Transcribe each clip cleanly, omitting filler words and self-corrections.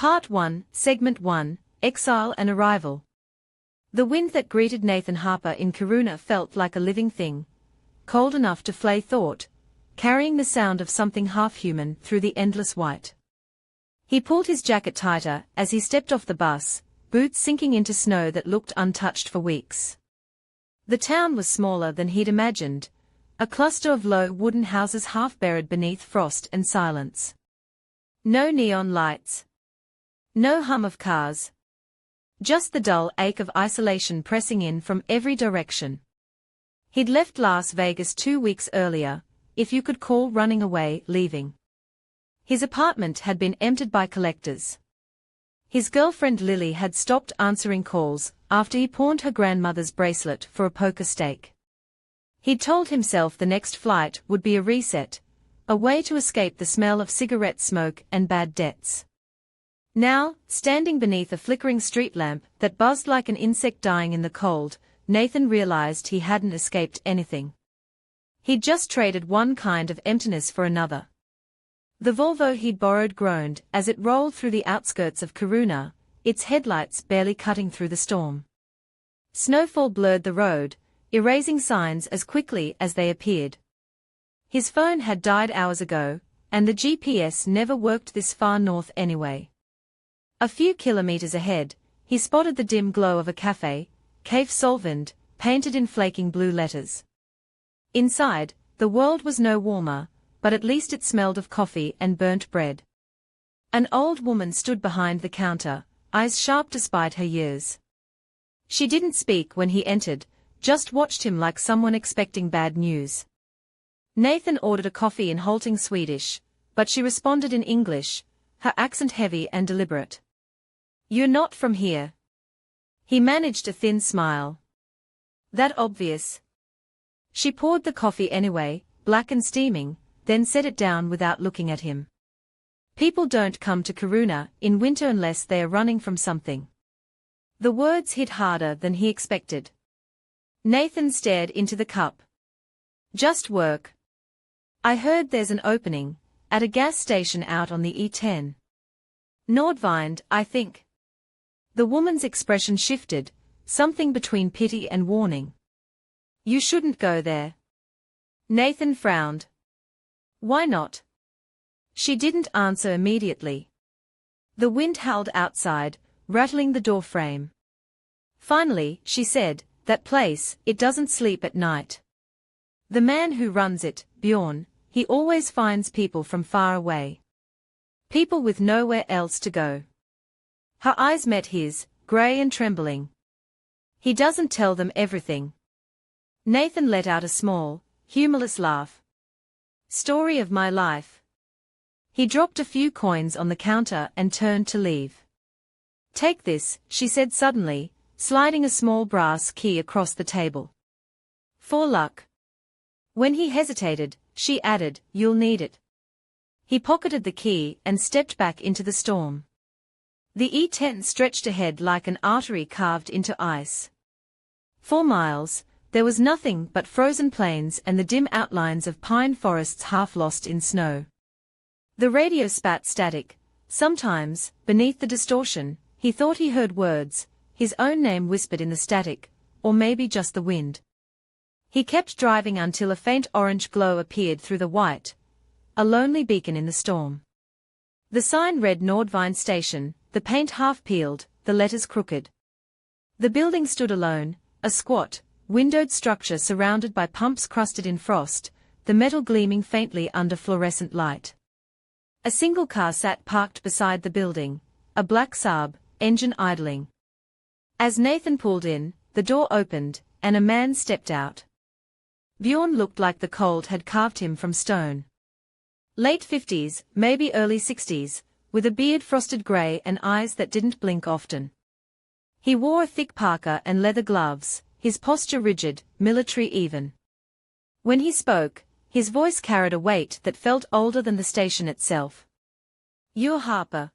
Part 1, Segment 1, Exile and Arrival. The wind that greeted Nathan Harper in Kiruna felt like a living thing, cold enough to flay thought, carrying the sound of something half-human through the endless white. He pulled his jacket tighter as he stepped off the bus, boots sinking into snow that looked untouched for weeks. The town was smaller than he'd imagined, a cluster of low wooden houses half buried beneath frost and silence. No neon lights. No hum of cars. Just the dull ache of isolation pressing in from every direction. He'd left Las Vegas 2 weeks earlier, if you could call running away leaving. His apartment had been emptied by collectors. His girlfriend Lily had stopped answering calls after he pawned her grandmother's bracelet for a poker stake. He'd told himself the next flight would be a reset, a way to escape the smell of cigarette smoke and bad debts. Now, standing beneath a flickering street lamp that buzzed like an insect dying in the cold, Nathan realized he hadn't escaped anything. He'd just traded one kind of emptiness for another. The Volvo he'd borrowed groaned as it rolled through the outskirts of Kiruna, its headlights barely cutting through the storm. Snowfall blurred the road, erasing signs as quickly as they appeared. His phone had died hours ago, and the GPS never worked this far north anyway. A few kilometers ahead, he spotted the dim glow of a cafe, Cave Solvent, painted in flaking blue letters. Inside, the world was no warmer, but at least it smelled of coffee and burnt bread. An old woman stood behind the counter, eyes sharp despite her years. She didn't speak when he entered, just watched him like someone expecting bad news. Nathan ordered a coffee in halting Swedish, but she responded in English, her accent heavy and deliberate. "You're not from here." He managed a thin smile. "That obvious?" She poured the coffee anyway, black and steaming, then set it down without looking at him. People don't come to Kiruna in winter unless they are running from something. The words hit harder than he expected. Nathan stared into the cup. "Just work. I heard there's an opening, at a gas station out on the E10. Nordvind, I think." The woman's expression shifted, something between pity and warning. "You shouldn't go there." Nathan frowned. "Why not?" She didn't answer immediately. The wind howled outside, rattling the door frame. Finally, she said, "That place, it doesn't sleep at night. The man who runs it, Bjorn, he always finds people from far away. People with nowhere else to go." Her eyes met his, grey and trembling. "He doesn't tell them everything." Nathan let out a small, humorless laugh. "Story of my life." He dropped a few coins on the counter and turned to leave. "Take this," she said suddenly, sliding a small brass key across the table. "For luck." When he hesitated, she added, "You'll need it." He pocketed the key and stepped back into the storm. The E10 stretched ahead like an artery carved into ice. 4 miles, there was nothing but frozen plains and the dim outlines of pine forests half lost in snow. The radio spat static. Sometimes, beneath the distortion, he thought he heard words, his own name whispered in the static, or maybe just the wind. He kept driving until a faint orange glow appeared through the white, a lonely beacon in the storm. The sign read Nordvind Station, the paint half peeled, the letters crooked. The building stood alone, a squat, windowed structure surrounded by pumps crusted in frost, the metal gleaming faintly under fluorescent light. A single car sat parked beside the building, a black Saab, engine idling. As Nathan pulled in, the door opened, and a man stepped out. Bjorn looked like the cold had carved him from stone. Late 50s, maybe early 60s, with a beard frosted grey and eyes that didn't blink often. He wore a thick parka and leather gloves, his posture rigid, military even. When he spoke, his voice carried a weight that felt older than the station itself. "You're Harper."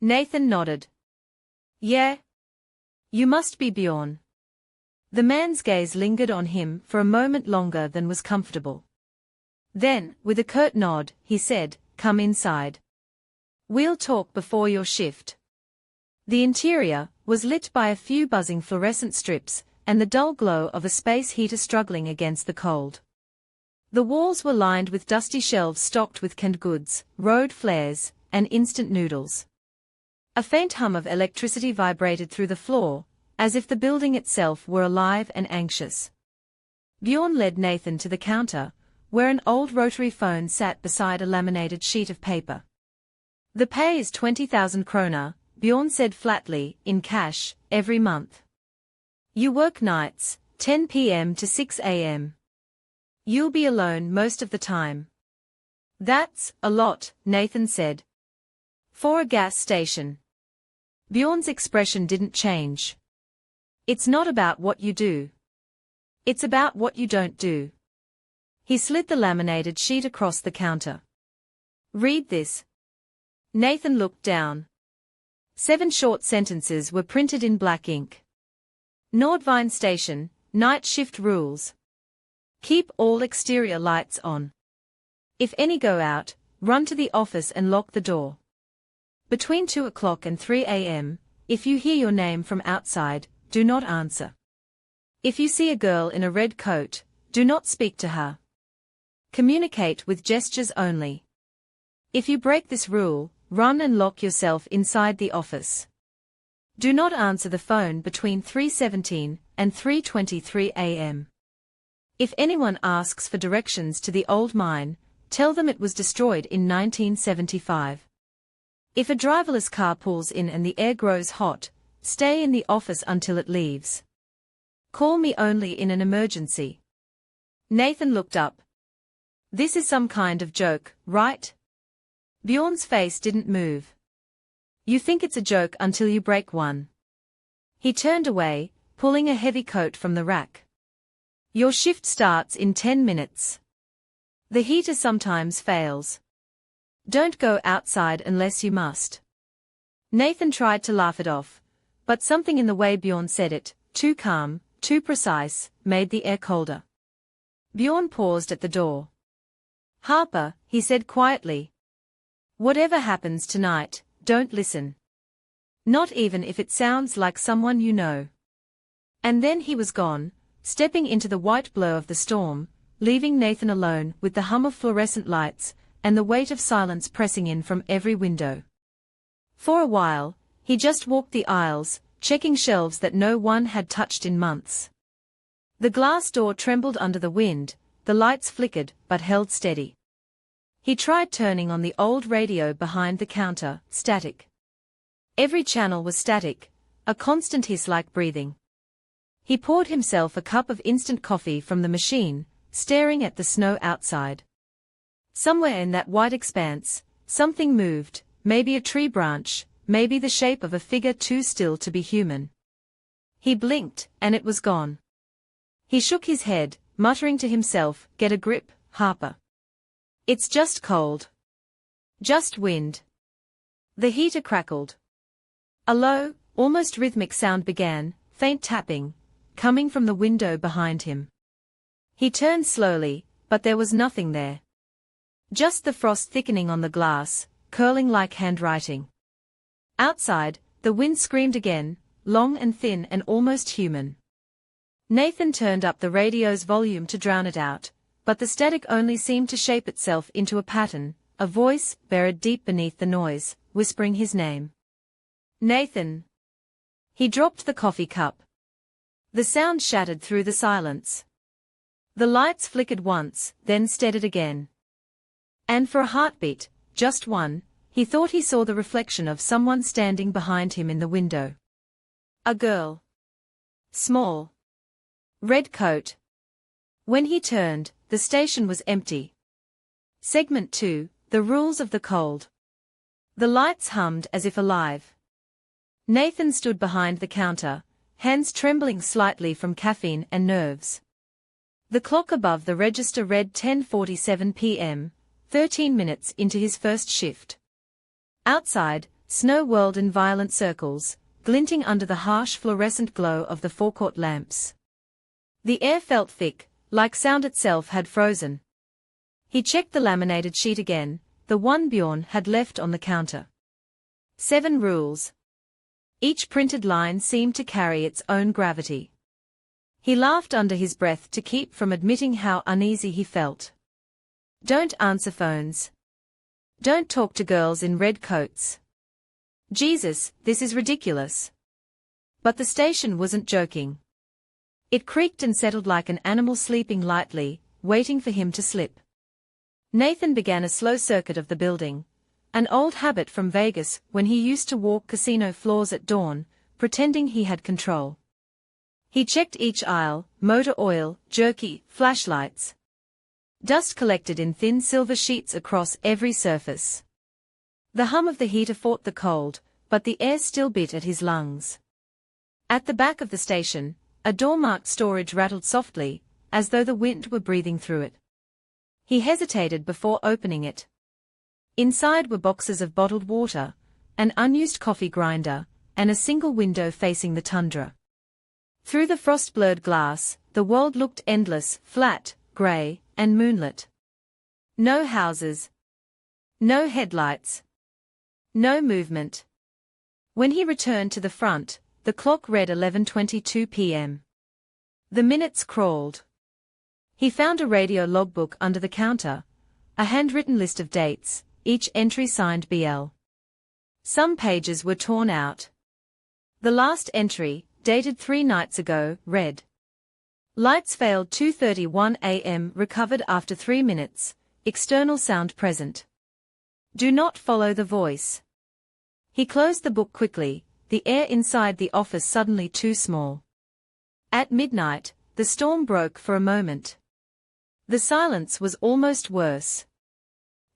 Nathan nodded. "Yeah. You must be Bjorn." The man's gaze lingered on him for a moment longer than was comfortable. Then, with a curt nod, he said, "Come inside." We'll talk before your shift. The interior was lit by a few buzzing fluorescent strips and the dull glow of a space heater struggling against the cold. The walls were lined with dusty shelves stocked with canned goods, road flares, and instant noodles. A faint hum of electricity vibrated through the floor, as if the building itself were alive and anxious. Bjorn led Nathan to the counter, where an old rotary phone sat beside a laminated sheet of paper. The pay is 20,000 krona, Bjorn said flatly, in cash, every month. You work nights, 10 p.m. to 6 a.m. You'll be alone most of the time. That's a lot, Nathan said. For a gas station. Bjorn's expression didn't change. It's not about what you do. It's about what you don't do. He slid the laminated sheet across the counter. Read this. Nathan looked down. 7 short sentences were printed in black ink. Nordvind Station, night shift rules. Keep all exterior lights on. If any go out, run to the office and lock the door. Between 2 o'clock and 3 a.m., if you hear your name from outside, do not answer. If you see a girl in a red coat, do not speak to her. Communicate with gestures only. If you break this rule, run and lock yourself inside the office. Do not answer the phone between 3:17 and 3:23 a.m. If anyone asks for directions to the old mine, tell them it was destroyed in 1975. If a driverless car pulls in and the air grows hot, stay in the office until it leaves. Call me only in an emergency. Nathan looked up. This is some kind of joke, right? Bjorn's face didn't move. You think it's a joke until you break one. He turned away, pulling a heavy coat from the rack. Your shift starts in 10 minutes. The heater sometimes fails. Don't go outside unless you must. Nathan tried to laugh it off, but something in the way Bjorn said it, too calm, too precise, made the air colder. Bjorn paused at the door. Harper, he said quietly. Whatever happens tonight, don't listen. Not even if it sounds like someone you know. And then he was gone, stepping into the white blur of the storm, leaving Nathan alone with the hum of fluorescent lights and the weight of silence pressing in from every window. For a while, he just walked the aisles, checking shelves that no one had touched in months. The glass door trembled under the wind, the lights flickered but held steady. He tried turning on the old radio behind the counter, static. Every channel was static, a constant hiss like breathing. He poured himself a cup of instant coffee from the machine, staring at the snow outside. Somewhere in that white expanse, something moved, maybe a tree branch, maybe the shape of a figure too still to be human. He blinked, and it was gone. He shook his head, muttering to himself, "Get a grip, Harper. It's just cold. Just wind." The heater crackled. A low, almost rhythmic sound began, faint tapping, coming from the window behind him. He turned slowly, but there was nothing there. Just the frost thickening on the glass, curling like handwriting. Outside, the wind screamed again, long and thin and almost human. Nathan turned up the radio's volume to drown it out, but the static only seemed to shape itself into a pattern, a voice buried deep beneath the noise, whispering his name. Nathan. He dropped the coffee cup. The sound shattered through the silence. The lights flickered once, then steadied again. And for a heartbeat, just one, he thought he saw the reflection of someone standing behind him in the window. A girl. Small. Red coat. When he turned, the station was empty. Segment 2, The Rules of the Cold. The lights hummed as if alive. Nathan stood behind the counter, hands trembling slightly from caffeine and nerves. The clock above the register read 10:47 p.m., 13 minutes into his first shift. Outside, snow whirled in violent circles, glinting under the harsh fluorescent glow of the forecourt lamps. The air felt thick, like sound itself had frozen. He checked the laminated sheet again, the one Bjorn had left on the counter. 7 rules. Each printed line seemed to carry its own gravity. He laughed under his breath to keep from admitting how uneasy he felt. Don't answer phones. Don't talk to girls in red coats. Jesus, this is ridiculous. But the station wasn't joking. It creaked and settled like an animal sleeping lightly, waiting for him to slip. Nathan began a slow circuit of the building, an old habit from Vegas when he used to walk casino floors at dawn, pretending he had control. He checked each aisle, motor oil, jerky, flashlights. Dust collected in thin silver sheets across every surface. The hum of the heater fought the cold, but the air still bit at his lungs. At the back of the station, a door-marked storage rattled softly, as though the wind were breathing through it. He hesitated before opening it. Inside were boxes of bottled water, an unused coffee grinder, and a single window facing the tundra. Through the frost-blurred glass, the world looked endless, flat, grey, and moonlit. No houses. No headlights. No movement. When he returned to the front, the clock read 11:22 p.m. The minutes crawled. He found a radio logbook under the counter, a handwritten list of dates, each entry signed BL. Some pages were torn out. The last entry, dated 3 nights ago, read: Lights failed 2:31 a.m. recovered after 3 minutes, external sound present. Do not follow the voice. He closed the book quickly, the air inside the office suddenly too small. At midnight, the storm broke for a moment. The silence was almost worse.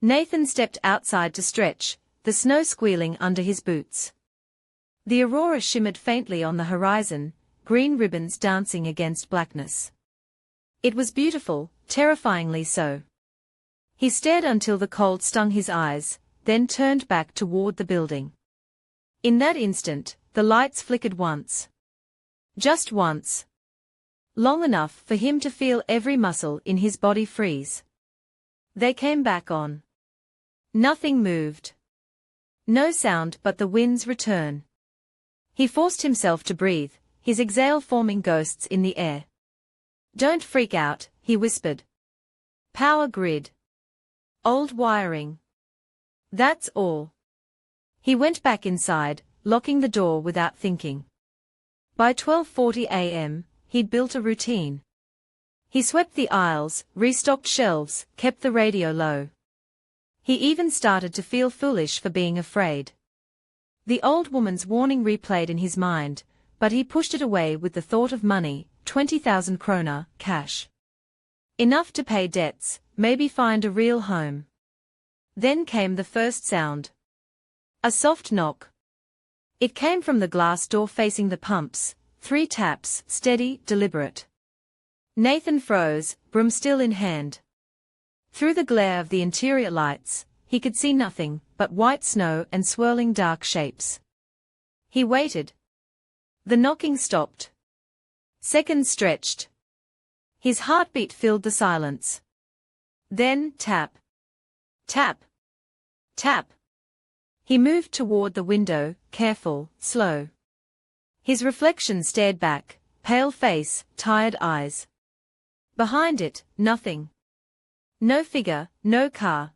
Nathan stepped outside to stretch, the snow squealing under his boots. The aurora shimmered faintly on the horizon, green ribbons dancing against blackness. It was beautiful, terrifyingly so. He stared until the cold stung his eyes, then turned back toward the building. In that instant, the lights flickered once. Just once. Long enough for him to feel every muscle in his body freeze. They came back on. Nothing moved. No sound but the wind's return. He forced himself to breathe, his exhale forming ghosts in the air. Don't freak out, he whispered. Power grid. Old wiring. That's all. He went back inside, locking the door without thinking. By 12:40 a.m., he'd built a routine. He swept the aisles, restocked shelves, kept the radio low. He even started to feel foolish for being afraid. The old woman's warning replayed in his mind, but he pushed it away with the thought of money, 20,000 krona, cash. Enough to pay debts, maybe find a real home. Then came the first sound. A soft knock. It came from the glass door facing the pumps, 3 taps, steady, deliberate. Nathan froze, broom still in hand. Through the glare of the interior lights, he could see nothing but white snow and swirling dark shapes. He waited. The knocking stopped. Seconds stretched. His heartbeat filled the silence. Then, tap. Tap. Tap. He moved toward the window, careful, slow. His reflection stared back, pale face, tired eyes. Behind it, nothing. No figure, no car.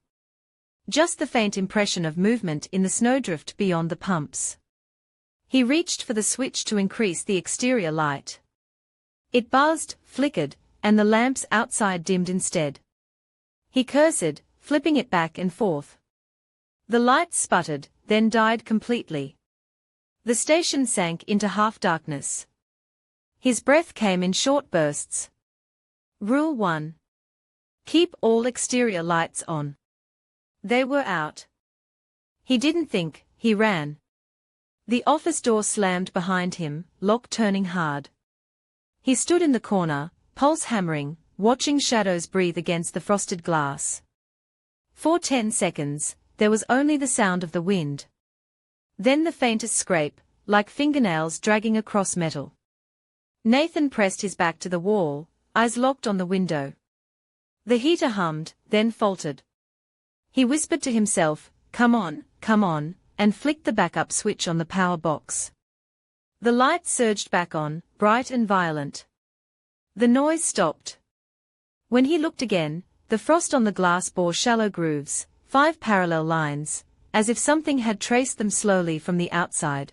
Just the faint impression of movement in the snowdrift beyond the pumps. He reached for the switch to increase the exterior light. It buzzed, flickered, and the lamps outside dimmed instead. He cursed, flipping it back and forth. The lights sputtered, then died completely. The station sank into half-darkness. His breath came in short bursts. Rule 1. Keep all exterior lights on. They were out. He didn't think, he ran. The office door slammed behind him, lock turning hard. He stood in the corner, pulse hammering, watching shadows breathe against the frosted glass. For 10 seconds, there was only the sound of the wind. Then the faintest scrape, like fingernails dragging across metal. Nathan pressed his back to the wall, eyes locked on the window. The heater hummed, then faltered. He whispered to himself, come on, and flicked the backup switch on the power box. The light surged back on, bright and violent. The noise stopped. When he looked again, the frost on the glass bore shallow grooves, 5 parallel lines, as if something had traced them slowly from the outside.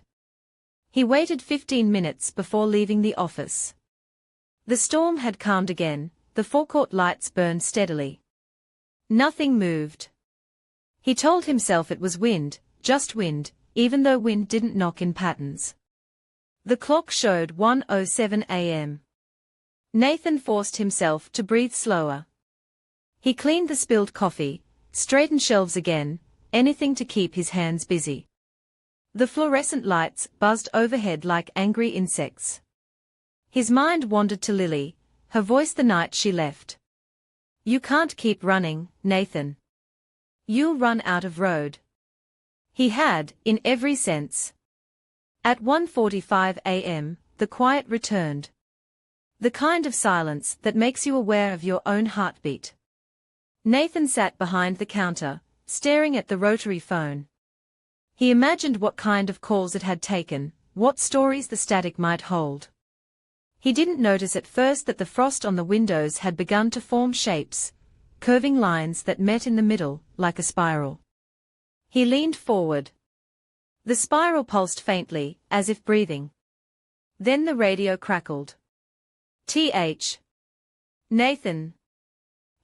He waited 15 minutes before leaving the office. The storm had calmed again, the forecourt lights burned steadily. Nothing moved. He told himself it was wind, just wind, even though wind didn't knock in patterns. The clock showed 1:07 a.m. Nathan forced himself to breathe slower. He cleaned the spilled coffee, straightened shelves again, anything to keep his hands busy. The fluorescent lights buzzed overhead like angry insects. His mind wandered to Lily, her voice the night she left. "You can't keep running, Nathan. You'll run out of road." He had, in every sense. At 1:45 a.m., the quiet returned. The kind of silence that makes you aware of your own heartbeat. Nathan sat behind the counter, staring at the rotary phone. He imagined what kind of calls it had taken, what stories the static might hold. He didn't notice at first that the frost on the windows had begun to form shapes, curving lines that met in the middle, like a spiral. He leaned forward. The spiral pulsed faintly, as if breathing. Then the radio crackled. "Th. Nathan."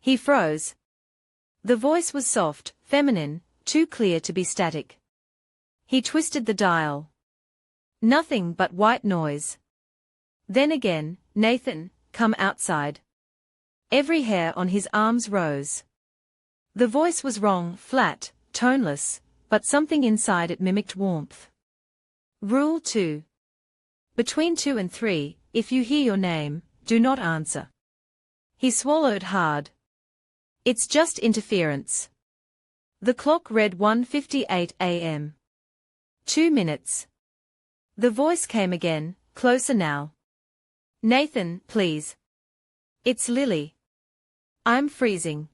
He froze. The voice was soft, feminine, too clear to be static. He twisted the dial. Nothing but white noise. Then again, "Nathan, come outside." Every hair on his arms rose. The voice was wrong, flat, toneless, but something inside it mimicked warmth. Rule 2. Between 2 and 3, if you hear your name, do not answer. He swallowed hard. It's just interference. The clock read 1:58 a.m. 2 minutes. The voice came again, closer now. "Nathan, please. It's Lily. I'm freezing."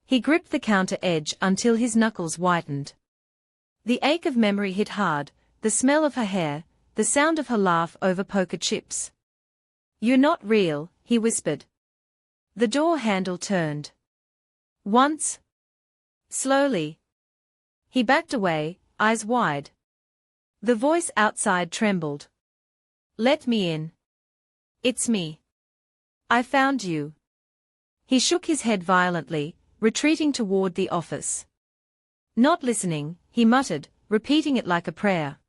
He gripped the counter edge until his knuckles whitened. The ache of memory hit hard, the smell of her hair, the sound of her laugh over poker chips. "You're not real," he whispered. The door handle turned. Once. Slowly. He backed away, eyes wide. The voice outside trembled. "Let me in. It's me. I found you." He shook his head violently, retreating toward the office. "Not listening," he muttered, repeating it like a prayer.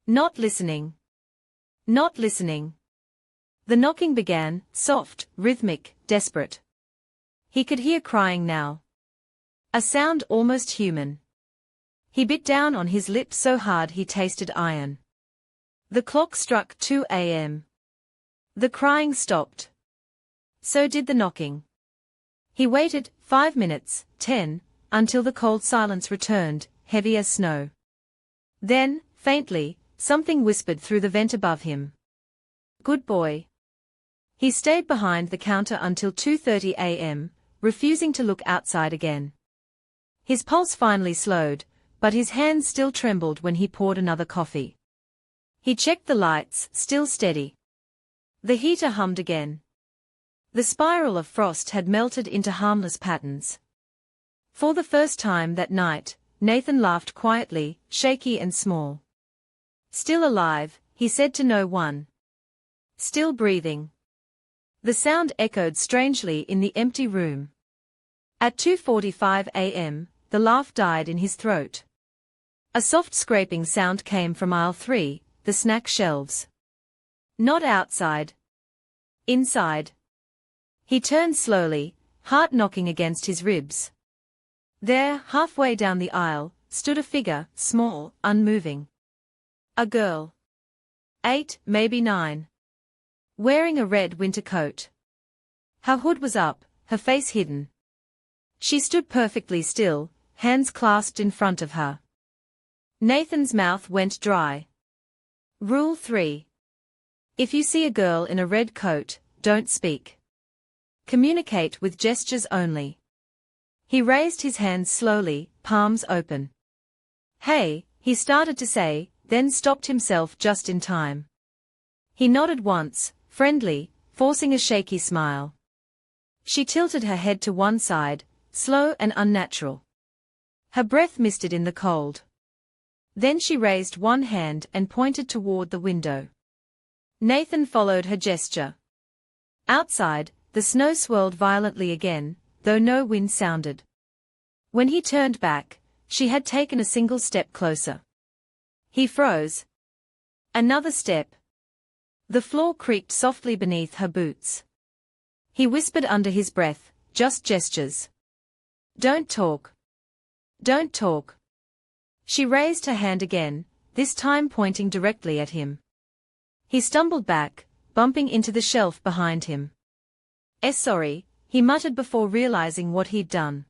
"Not listening. Not listening." The knocking began, soft, rhythmic, desperate. He could hear crying now. A sound almost human. He bit down on his lip so hard he tasted iron. The clock struck 2 a.m. The crying stopped. So did the knocking. He waited, 5 minutes, 10, until the cold silence returned, heavy as snow. Then, faintly, something whispered through the vent above him. "Good boy." He stayed behind the counter until 2:30 a.m., refusing to look outside again. His pulse finally slowed, but his hands still trembled when he poured another coffee. He checked the lights, still steady. The heater hummed again. The spiral of frost had melted into harmless patterns. For the first time that night, Nathan laughed quietly, shaky and small. "Still alive," he said to no one. "Still breathing." The sound echoed strangely in the empty room. At 2:45 a.m., the laugh died in his throat. A soft scraping sound came from aisle 3, the snack shelves. Not outside. Inside. He turned slowly, heart knocking against his ribs. There, halfway down the aisle, stood a figure, small, unmoving. A girl. 8, maybe 9. Wearing a red winter coat. Her hood was up, her face hidden. She stood perfectly still, hands clasped in front of her. Nathan's mouth went dry. Rule 3. If you see a girl in a red coat, don't speak. Communicate with gestures only. He raised his hands slowly, palms open. "Hey," he started to say, then stopped himself just in time. He nodded once, friendly, forcing a shaky smile. She tilted her head to one side, slow and unnatural. Her breath misted in the cold. Then she raised one hand and pointed toward the window. Nathan followed her gesture. Outside, the snow swirled violently again, though no wind sounded. When he turned back, she had taken a single step closer. He froze. Another step. The floor creaked softly beneath her boots. He whispered under his breath, just gestures. Don't talk. Don't talk. She raised her hand again, this time pointing directly at him. He stumbled back, bumping into the shelf behind him. Sorry, he muttered before realizing what he'd done.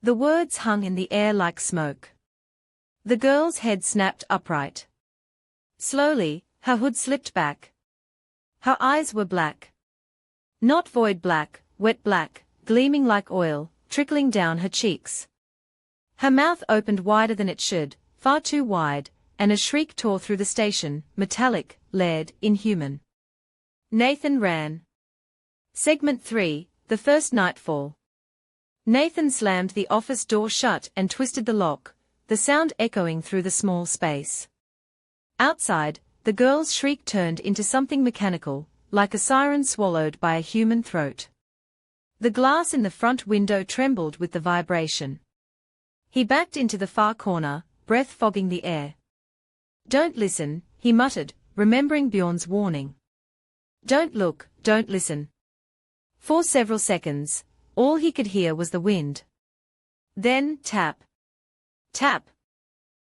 The words hung in the air like smoke. The girl's head snapped upright. Slowly, her hood slipped back. Her eyes were black. Not void black, wet black, gleaming like oil, trickling down her cheeks. Her mouth opened wider than it should, far too wide, and a shriek tore through the station, metallic, layered, inhuman. Nathan ran. Segment 3, the first nightfall. Nathan slammed the office door shut and twisted the lock, the sound echoing through the small space. Outside, the girl's shriek turned into something mechanical, like a siren swallowed by a human throat. The glass in the front window trembled with the vibration. He backed into the far corner, breath fogging the air. Don't listen, he muttered, remembering Bjorn's warning. Don't look, don't listen. For several seconds, all he could hear was the wind. Then, tap. Tap.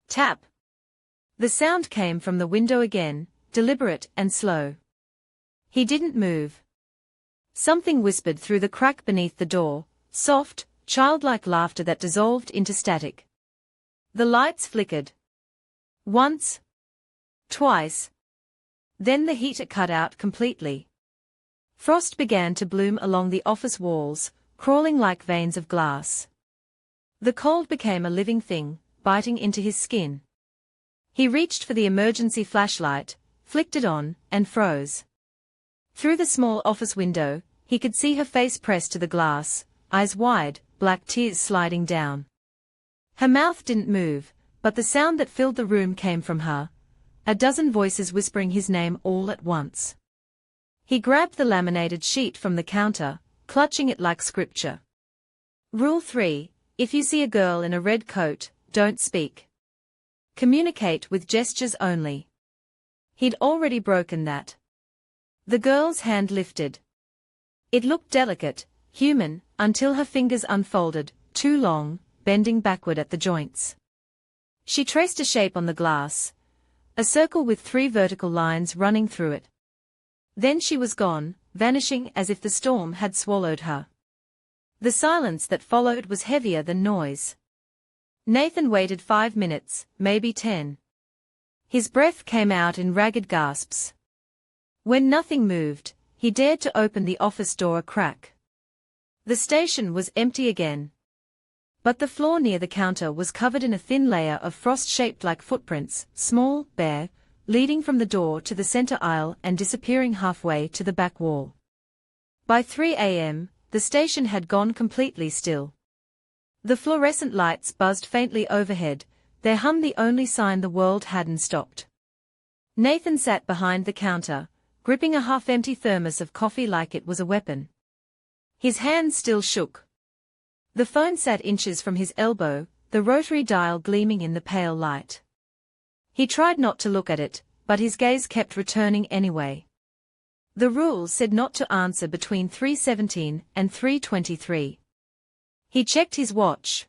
Tap. The sound came from the window again, deliberate and slow. He didn't move. Something whispered through the crack beneath the door, soft, childlike laughter that dissolved into static. The lights flickered. Once. Twice. Then the heater cut out completely. Frost began to bloom along the office walls, crawling like veins of glass. The cold became a living thing, biting into his skin. He reached for the emergency flashlight, flicked it on, and froze. Through the small office window, he could see her face pressed to the glass, eyes wide, black tears sliding down. Her mouth didn't move, but the sound that filled the room came from her, a dozen voices whispering his name all at once. He grabbed the laminated sheet from the counter, clutching it like scripture. Rule 3, if you see a girl in a red coat, don't speak. Communicate with gestures only. He'd already broken that. The girl's hand lifted. It looked delicate, human, until her fingers unfolded, too long, bending backward at the joints. She traced a shape on the glass, a circle with 3 vertical lines running through it. Then she was gone, vanishing as if the storm had swallowed her. The silence that followed was heavier than noise. Nathan waited 5 minutes, maybe 10. His breath came out in ragged gasps. When nothing moved, he dared to open the office door a crack. The station was empty again. But the floor near the counter was covered in a thin layer of frost shaped like footprints, small, bare, leading from the door to the center aisle and disappearing halfway to the back wall. By 3 a.m., the station had gone completely still. The fluorescent lights buzzed faintly overhead, their hum the only sign the world hadn't stopped. Nathan sat behind the counter, gripping a half-empty thermos of coffee like it was a weapon. His hands still shook. The phone sat inches from his elbow, the rotary dial gleaming in the pale light. He tried not to look at it, but his gaze kept returning anyway. The rules said not to answer between 3:17 and 3:23. He checked his watch.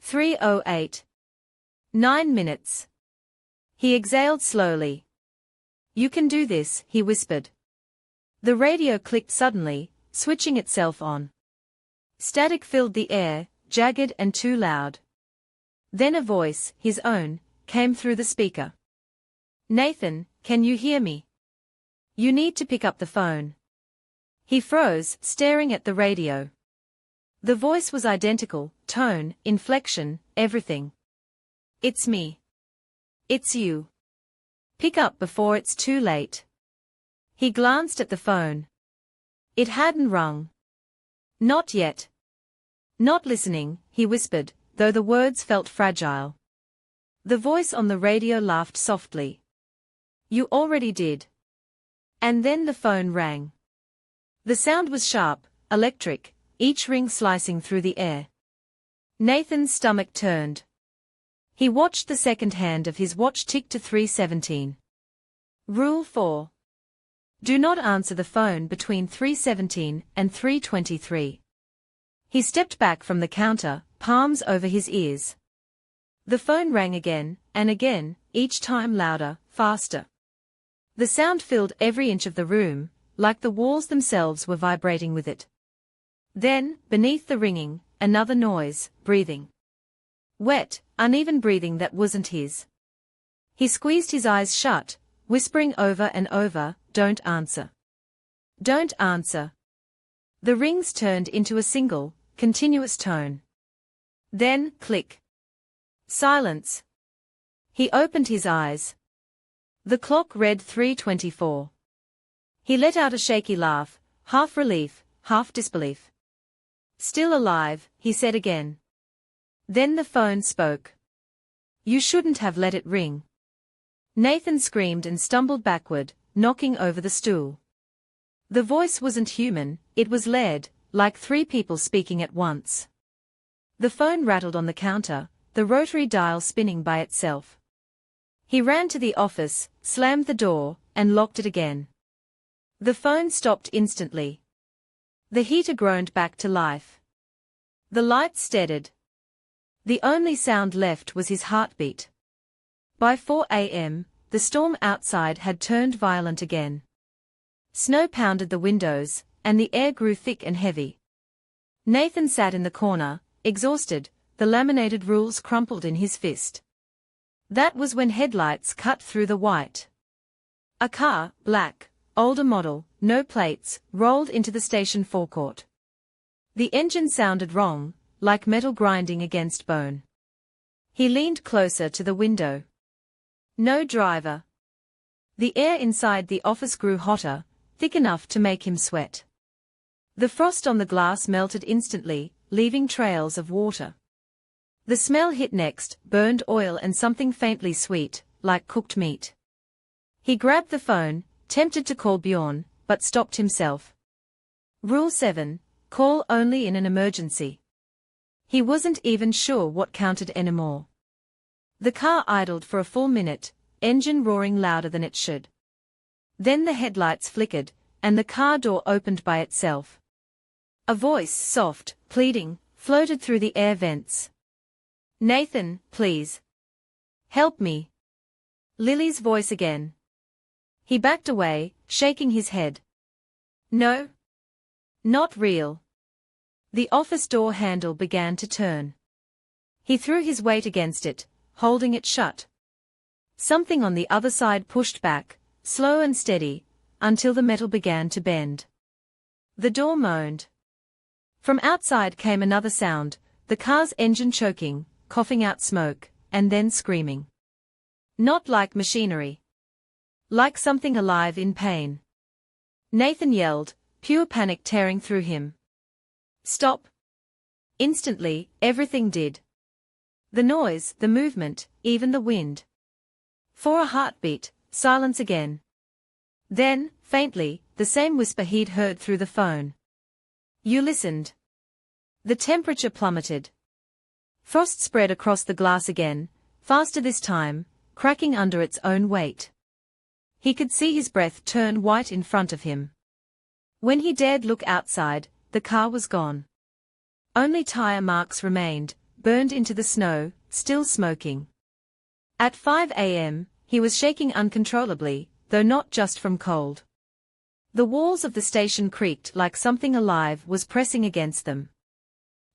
3:08. 9 minutes. He exhaled slowly. You can do this, he whispered. The radio clicked suddenly, switching itself on. Static filled the air, jagged and too loud. Then a voice, his own, came through the speaker. Nathan, can you hear me? You need to pick up the phone. He froze, staring at the radio. The voice was identical, tone, inflection, everything. It's me. It's you. Pick up before it's too late. He glanced at the phone. It hadn't rung. Not yet. Not listening, he whispered, though the words felt fragile. The voice on the radio laughed softly. You already did. And then the phone rang. The sound was sharp, electric, each ring slicing through the air. Nathan's stomach turned. He watched the second hand of his watch tick to 3:17. Rule 4. Do not answer the phone between 3:17 and 3:23. He stepped back from the counter, palms over his ears. The phone rang again, and again, each time louder, faster. The sound filled every inch of the room, like the walls themselves were vibrating with it. Then, beneath the ringing, another noise, breathing. Wet, uneven breathing that wasn't his. He squeezed his eyes shut, whispering over and over, "Don't answer. Don't answer." The rings turned into a single, continuous tone. Then, click. Silence. He opened his eyes. The clock read 3:24. He let out a shaky laugh, half relief, half disbelief. Still alive, he said again. Then the phone spoke. You shouldn't have let it ring. Nathan screamed and stumbled backward, knocking over the stool. The voice wasn't human, it was layered, like three people speaking at once. The phone rattled on the counter, the rotary dial spinning by itself. He ran to the office, slammed the door, and locked it again. The phone stopped instantly. The heater groaned back to life. The lights steadied. The only sound left was his heartbeat. By 4 a.m., the storm outside had turned violent again. Snow pounded the windows, and the air grew thick and heavy. Nathan sat in the corner, exhausted, the laminated rules crumpled in his fist. That was when headlights cut through the white. A car, black, older model, no plates, rolled into the station forecourt. The engine sounded wrong, like metal grinding against bone. He leaned closer to the window. No driver. The air inside the office grew hotter, thick enough to make him sweat. The frost on the glass melted instantly, leaving trails of water. The smell hit next, burned oil and something faintly sweet, like cooked meat. He grabbed the phone, tempted to call Bjorn, but stopped himself. Rule 7, call only in an emergency. He wasn't even sure what counted anymore. The car idled for a full minute, engine roaring louder than it should. Then the headlights flickered, and the car door opened by itself. A voice, soft, pleading, floated through the air vents. Nathan, please. Help me. Lily's voice again. He backed away, shaking his head. No. Not real. The office door handle began to turn. He threw his weight against it, holding it shut. Something on the other side pushed back, slow and steady, until the metal began to bend. The door moaned. From outside came another sound, the car's engine choking, coughing out smoke, and then screaming. Not like machinery. Like something alive in pain. Nathan yelled, pure panic tearing through him. Stop. Instantly, everything did. The noise, the movement, even the wind. For a heartbeat, silence again. Then, faintly, the same whisper he'd heard through the phone. You listened. The temperature plummeted. Frost spread across the glass again, faster this time, cracking under its own weight. He could see his breath turn white in front of him. When he dared look outside, the car was gone. Only tire marks remained, burned into the snow, still smoking. At 5 a.m., he was shaking uncontrollably, though not just from cold. The walls of the station creaked like something alive was pressing against them.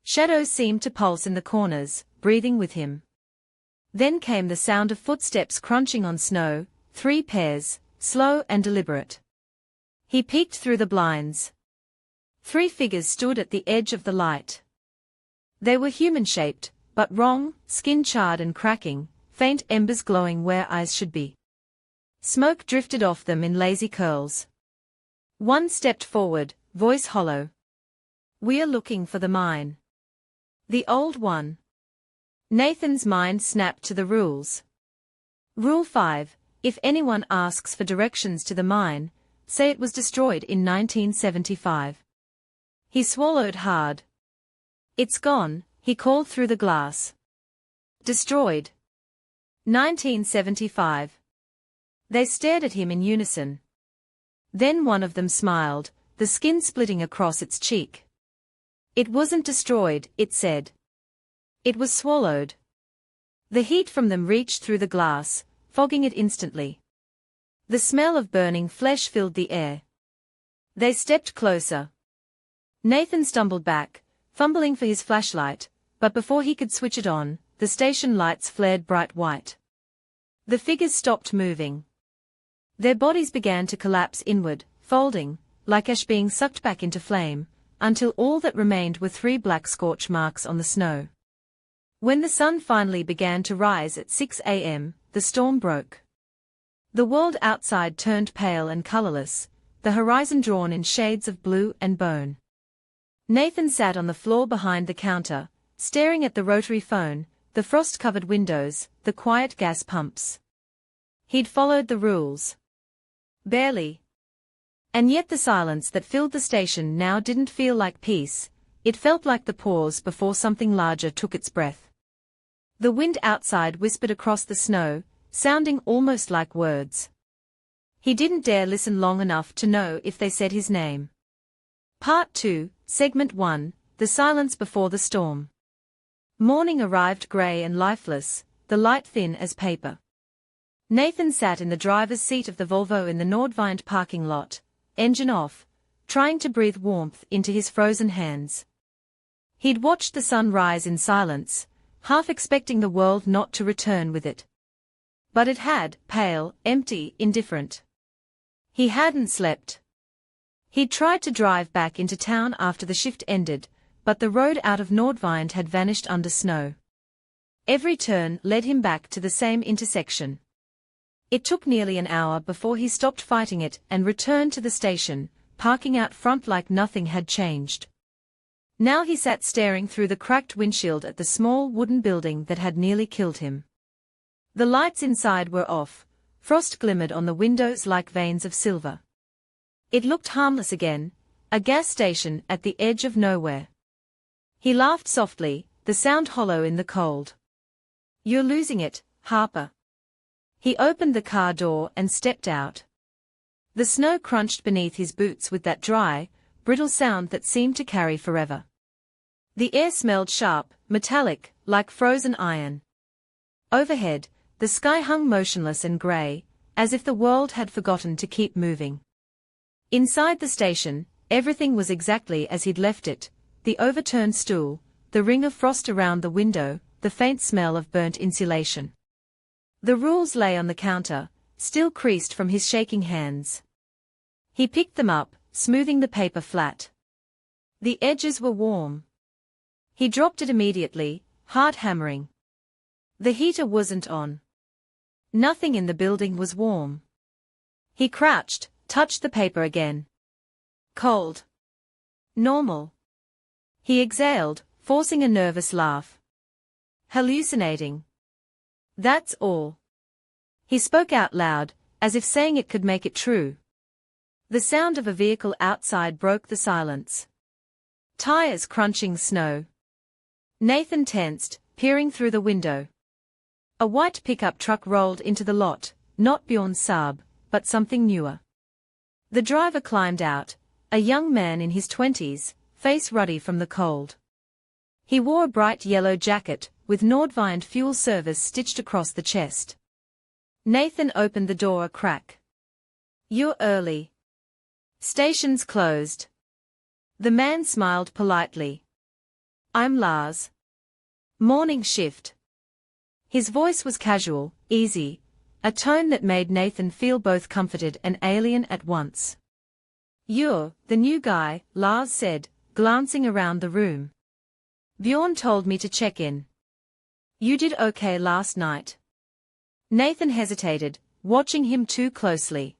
Shadows seemed to pulse in the corners, breathing with him. Then came the sound of footsteps crunching on snow, 3 pairs, slow and deliberate. He peeked through the blinds. 3 figures stood at the edge of the light. They were human-shaped, but wrong, skin charred and cracking, faint embers glowing where eyes should be. Smoke drifted off them in lazy curls. One stepped forward, voice hollow. "We're looking for the mine." "The old one." Nathan's mind snapped to the rules. Rule 5, if anyone asks for directions to the mine, say it was destroyed in 1975. He swallowed hard. "It's gone," he called through the glass. "Destroyed." 1975. They stared at him in unison. Then one of them smiled, the skin splitting across its cheek. "It wasn't destroyed," it said. "It was swallowed." The heat from them reached through the glass, fogging it instantly. The smell of burning flesh filled the air. They stepped closer. Nathan stumbled back, fumbling for his flashlight, but before he could switch it on, the station lights flared bright white. The figures stopped moving. Their bodies began to collapse inward, folding, like ash being sucked back into flame, until all that remained were 3 black scorch marks on the snow. When the sun finally began to rise at 6 a.m., the storm broke. The world outside turned pale and colorless, the horizon drawn in shades of blue and bone. Nathan sat on the floor behind the counter, staring at the rotary phone, the frost-covered windows, the quiet gas pumps. He'd followed the rules. Barely. And yet the silence that filled the station now didn't feel like peace, it felt like the pause before something larger took its breath. The wind outside whispered across the snow, sounding almost like words. He didn't dare listen long enough to know if they said his name. Part 2, Segment 1, The Silence Before the Storm. Morning arrived grey and lifeless, the light thin as paper. Nathan sat in the driver's seat of the Volvo in the Nordvind parking lot, engine off, trying to breathe warmth into his frozen hands. He'd watched the sun rise in silence, half expecting the world not to return with it. But it had, pale, empty, indifferent. He hadn't slept. He'd tried to drive back into town after the shift ended, but the road out of Nordvind had vanished under snow. Every turn led him back to the same intersection. It took nearly an hour before he stopped fighting it and returned to the station, parking out front like nothing had changed. Now he sat staring through the cracked windshield at the small wooden building that had nearly killed him. The lights inside were off, frost glimmered on the windows like veins of silver. It looked harmless again, a gas station at the edge of nowhere. He laughed softly, the sound hollow in the cold. "You're losing it, Harper." He opened the car door and stepped out. The snow crunched beneath his boots with that dry, brittle sound that seemed to carry forever. The air smelled sharp, metallic, like frozen iron. Overhead, the sky hung motionless and grey, as if the world had forgotten to keep moving. Inside the station, everything was exactly as he'd left it, the overturned stool, the ring of frost around the window, the faint smell of burnt insulation. The rules lay on the counter, still creased from his shaking hands. He picked them up, smoothing the paper flat. The edges were warm. He dropped it immediately, heart hammering. The heater wasn't on. Nothing in the building was warm. He crouched, touched the paper again. Cold. Normal. He exhaled, forcing a nervous laugh. Hallucinating. That's all. He spoke out loud, as if saying it could make it true. The sound of a vehicle outside broke the silence. Tires crunching snow. Nathan tensed, peering through the window. A white pickup truck rolled into the lot, not Bjorn's Saab, but something newer. The driver climbed out, a young man in his 20s, face ruddy from the cold. He wore a bright yellow jacket, with Nordvind fuel service stitched across the chest. Nathan opened the door a crack. "You're early. Station's closed." The man smiled politely. "I'm Lars. Morning shift." His voice was casual, easy, a tone that made Nathan feel both comforted and alien at once. "You're the new guy," Lars said, glancing around the room. "Bjorn told me to check in. You did okay last night." Nathan hesitated, watching him too closely.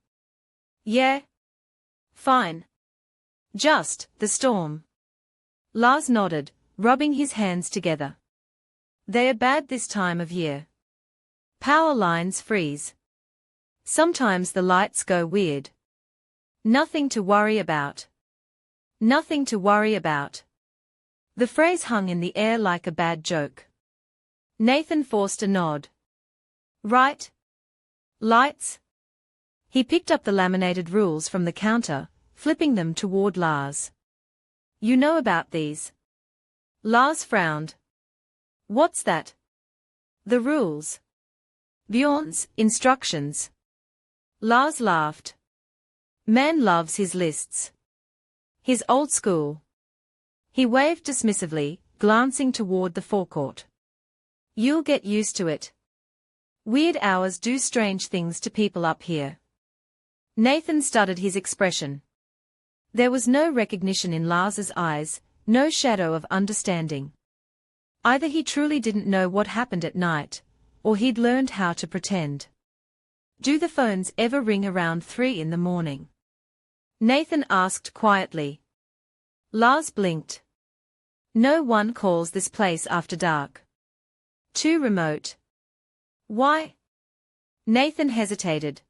Yeah. Fine. Just the storm. Lars nodded, rubbing his hands together. They are bad this time of year. Power lines freeze. Sometimes the lights go weird. Nothing to worry about. Nothing to worry about. The phrase hung in the air like a bad joke. Nathan forced a nod. Right. Lights? He picked up the laminated rules from the counter, flipping them toward Lars. You know about these? Lars frowned. What's that? The rules. Bjorn's instructions. Lars laughed. Man loves his lists. He's old school. He waved dismissively, glancing toward the forecourt. You'll get used to it. Weird hours do strange things to people up here. Nathan studied his expression. There was no recognition in Lars's eyes, no shadow of understanding. Either he truly didn't know what happened at night, or he'd learned how to pretend. Do the phones ever ring around 3 in the morning? Nathan asked quietly. Lars blinked. No one calls this place after dark. Too remote. Why? Nathan hesitated.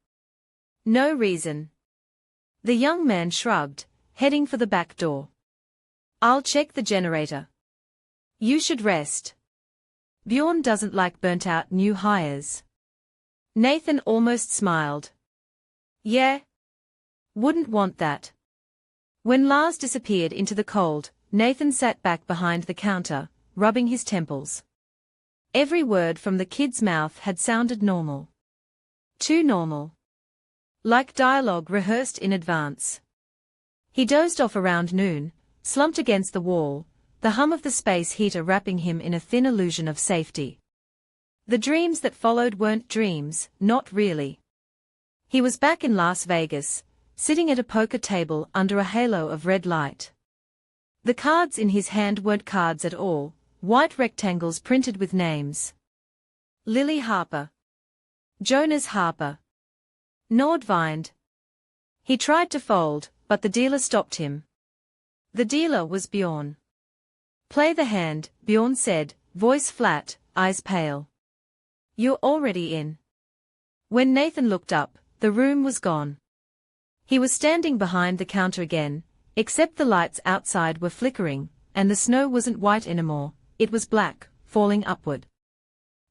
No reason. The young man shrugged, heading for the back door. I'll check the generator. You should rest. Bjorn doesn't like burnt-out new hires. Nathan almost smiled. Yeah? Wouldn't want that. When Lars disappeared into the cold, Nathan sat back behind the counter, rubbing his temples. Every word from the kid's mouth had sounded normal. Too normal. Like dialogue rehearsed in advance. He dozed off around noon, slumped against the wall, the hum of the space heater wrapping him in a thin illusion of safety. The dreams that followed weren't dreams, not really. He was back in Las Vegas, sitting at a poker table under a halo of red light. The cards in his hand weren't cards at all, white rectangles printed with names. Lily Harper. Jonas Harper. Nordvind. He tried to fold, but the dealer stopped him. The dealer was Bjorn. Play the hand, Bjorn said, voice flat, eyes pale. You're already in. When Nathan looked up, the room was gone. He was standing behind the counter again, except the lights outside were flickering, and the snow wasn't white anymore, it was black, falling upward.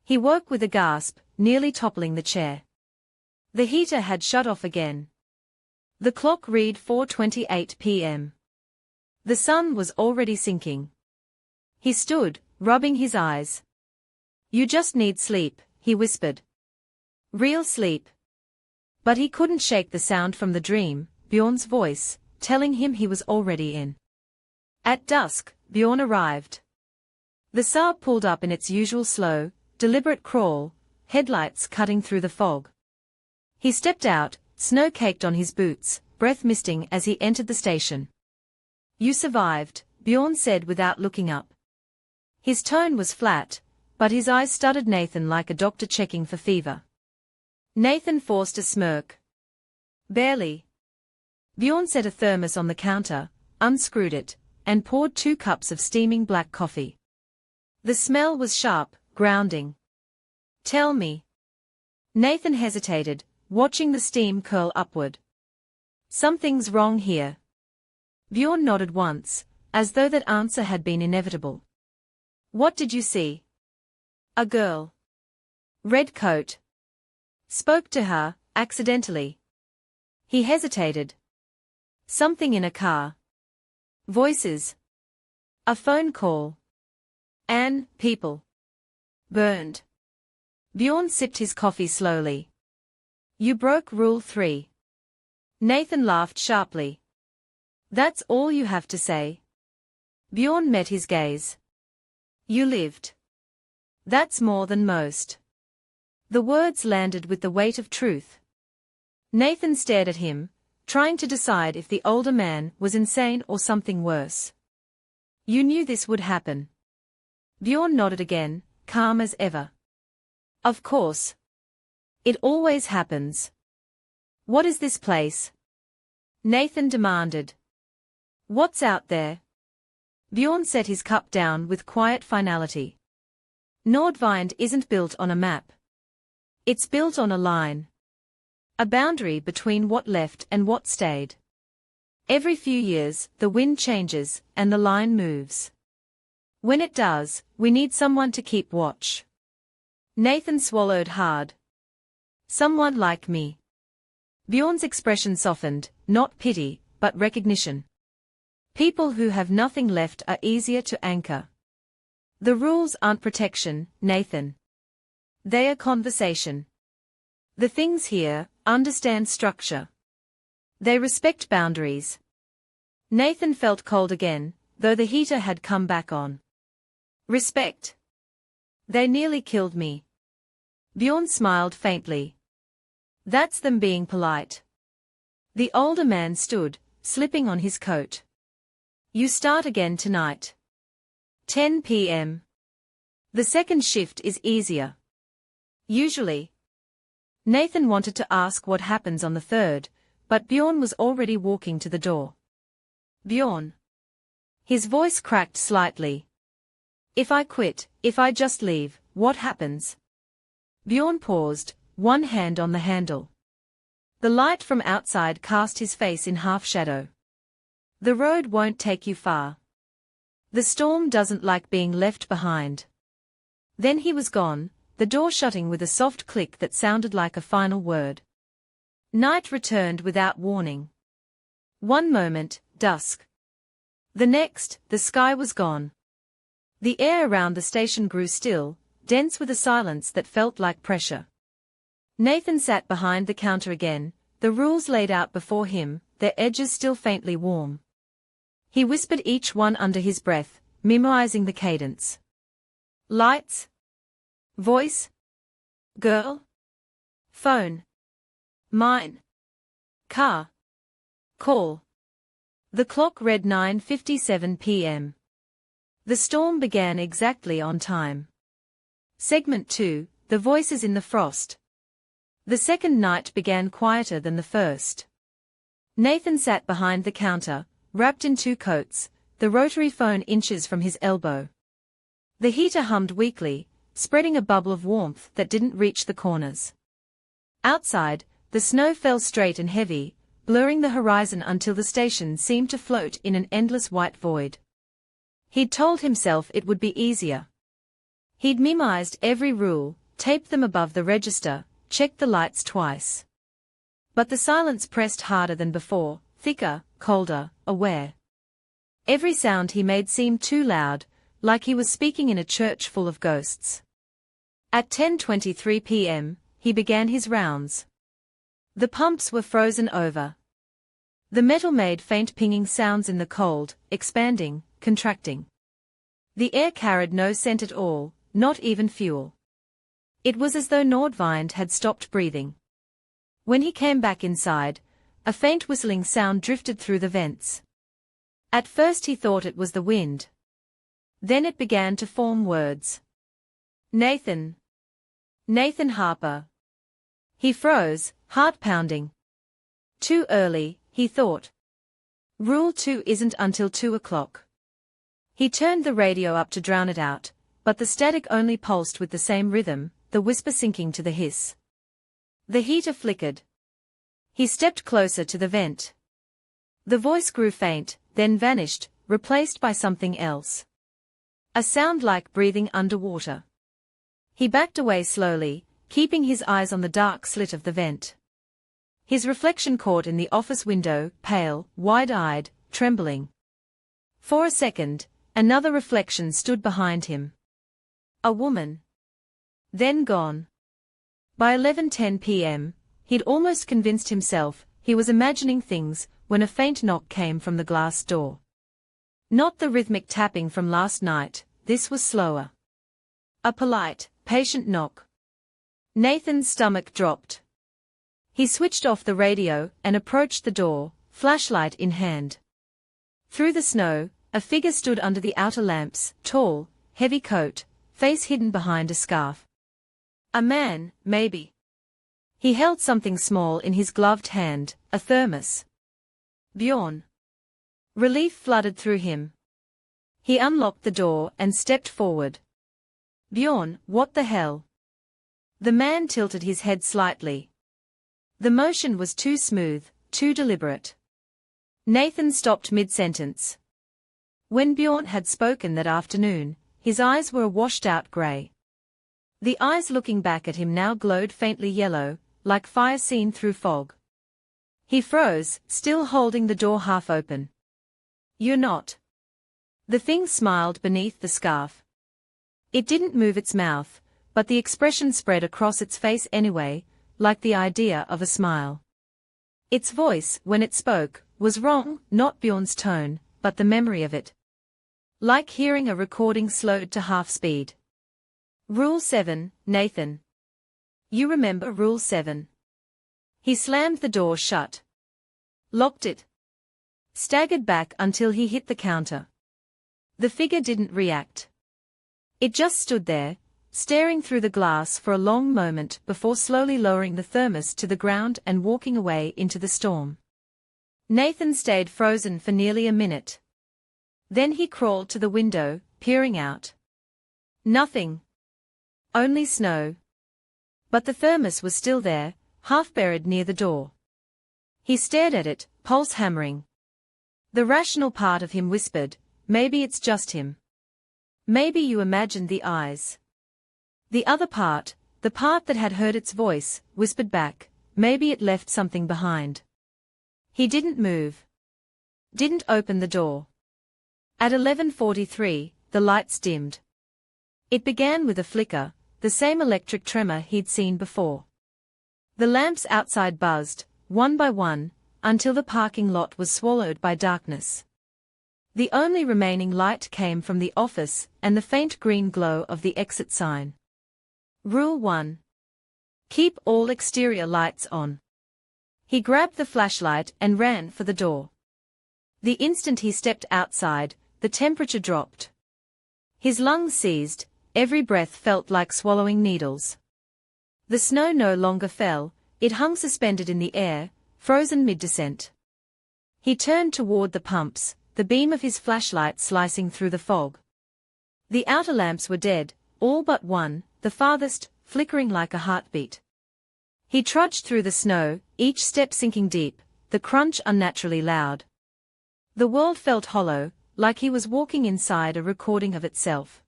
He woke with a gasp, nearly toppling the chair. The heater had shut off again. The clock read 4:28 p.m. The sun was already sinking. He stood, rubbing his eyes. You just need sleep, he whispered. Real sleep. But he couldn't shake the sound from the dream, Bjorn's voice, telling him he was already in. At dusk, Bjorn arrived. The Saab pulled up in its usual slow, deliberate crawl, headlights cutting through the fog. He stepped out, snow caked on his boots, breath misting as he entered the station. You survived, Bjorn said without looking up. His tone was flat, but his eyes studied Nathan like a doctor checking for fever. Nathan forced a smirk. Barely. Bjorn set a thermos on the counter, unscrewed it, and poured 2 cups of steaming black coffee. The smell was sharp, grounding. Tell me. Nathan hesitated, watching the steam curl upward. Something's wrong here. Bjorn nodded once, as though that answer had been inevitable. What did you see? A girl. Red coat. Spoke to her, accidentally. He hesitated. Something in a car. Voices. A phone call. People. Burned. Bjorn sipped his coffee slowly. You broke Rule 3. Nathan laughed sharply. That's all you have to say? Bjorn met his gaze. You lived. That's more than most. The words landed with the weight of truth. Nathan stared at him, trying to decide if the older man was insane or something worse. You knew this would happen. Bjorn nodded again, calm as ever. Of course. It always happens. What is this place? Nathan demanded. What's out there? Bjorn set his cup down with quiet finality. Nordvind isn't built on a map. It's built on a line. A boundary between what left and what stayed. Every few years, the wind changes, and the line moves. When it does, we need someone to keep watch. Nathan swallowed hard. Someone like me. Bjorn's expression softened, not pity, but recognition. People who have nothing left are easier to anchor. The rules aren't protection, Nathan. They are conversation. The things here understand structure. They respect boundaries. Nathan felt cold again, though the heater had come back on. Respect. They nearly killed me. Bjorn smiled faintly. That's them being polite. The older man stood, slipping on his coat. You start again tonight. 10 p.m. The second shift is easier. Usually. Nathan wanted to ask what happens on the third, but Bjorn was already walking to the door. Bjorn. His voice cracked slightly. If I quit, if I just leave, what happens? Bjorn paused, one hand on the handle. The light from outside cast his face in half shadow. The road won't take you far. The storm doesn't like being left behind. Then he was gone, the door shutting with a soft click that sounded like a final word. Night returned without warning. One moment, dusk. The next, the sky was gone. The air around the station grew still, dense with a silence that felt like pressure. Nathan sat behind the counter again, the rules laid out before him, their edges still faintly warm. He whispered each one under his breath, memorizing the cadence. Lights. Voice. Girl. Phone. Mine. Car. Call. The clock read 9:57 p.m. The storm began exactly on time. Segment 2, The Voices in the Frost. The second night began quieter than the first. Nathan sat behind the counter, wrapped in two coats, the rotary phone inches from his elbow. The heater hummed weakly, spreading a bubble of warmth that didn't reach the corners. Outside, the snow fell straight and heavy, blurring the horizon until the station seemed to float in an endless white void. He'd told himself it would be easier. He'd memorized every rule, taped them above the register, checked the lights twice. But the silence pressed harder than before, thicker, colder, aware. Every sound he made seemed too loud, like he was speaking in a church full of ghosts. At 10:23 p.m., he began his rounds. The pumps were frozen over. The metal made faint pinging sounds in the cold, expanding, contracting. The air carried no scent at all, not even fuel. It was as though Nordvind had stopped breathing. When he came back inside, a faint whistling sound drifted through the vents. At first he thought it was the wind. Then it began to form words. Nathan. Nathan Harper. He froze, heart pounding. Too early, he thought. Rule 2 isn't until 2 o'clock. He turned the radio up to drown it out, but the static only pulsed with the same rhythm, the whisper sinking to the hiss. The heater flickered. He stepped closer to the vent. The voice grew faint, then vanished, replaced by something else. A sound like breathing underwater. He backed away slowly, keeping his eyes on the dark slit of the vent. His reflection caught in the office window, pale, wide-eyed, trembling. For a second, another reflection stood behind him. A woman. Then gone. By 11:10 p.m., he'd almost convinced himself he was imagining things when a faint knock came from the glass door. Not the rhythmic tapping from last night, this was slower. A polite, patient knock. Nathan's stomach dropped. He switched off the radio and approached the door, flashlight in hand. Through the snow, a figure stood under the outer lamps, tall, heavy coat, face hidden behind a scarf. A man, maybe. He held something small in his gloved hand, a thermos. Bjorn. Relief flooded through him. He unlocked the door and stepped forward. Bjorn, what the hell? The man tilted his head slightly. The motion was too smooth, too deliberate. Nathan stopped mid-sentence. When Bjorn had spoken that afternoon, his eyes were a washed-out grey. The eyes looking back at him now glowed faintly yellow, like fire seen through fog. He froze, still holding the door half open. You're not. The thing smiled beneath the scarf. It didn't move its mouth, but the expression spread across its face anyway, like the idea of a smile. Its voice, when it spoke, was wrong, not Bjorn's tone, but the memory of it. Like hearing a recording slowed to half speed. Rule 7, Nathan. You remember Rule 7. He slammed the door shut. Locked it. Staggered back until he hit the counter. The figure didn't react. It just stood there, staring through the glass for a long moment before slowly lowering the thermos to the ground and walking away into the storm. Nathan stayed frozen for nearly a minute. Then he crawled to the window, peering out. Nothing. Only snow. But the thermos was still there, half buried near the door. He stared at it, pulse hammering. The rational part of him whispered, maybe it's just him. Maybe you imagined the eyes. The other part, the part that had heard its voice, whispered back, maybe it left something behind. He didn't move. Didn't open the door. At 11:43, the lights dimmed. It began with a flicker, the same electric tremor he'd seen before. The lamps outside buzzed, one by one, until the parking lot was swallowed by darkness. The only remaining light came from the office and the faint green glow of the exit sign. Rule 1. Keep all exterior lights on. He grabbed the flashlight and ran for the door. The instant he stepped outside, the temperature dropped. His lungs seized, every breath felt like swallowing needles. The snow no longer fell, it hung suspended in the air, frozen mid-descent. He turned toward the pumps, the beam of his flashlight slicing through the fog. The outer lamps were dead, all but one, the farthest, flickering like a heartbeat. He trudged through the snow, each step sinking deep, the crunch unnaturally loud. The world felt hollow, like he was walking inside a recording of itself.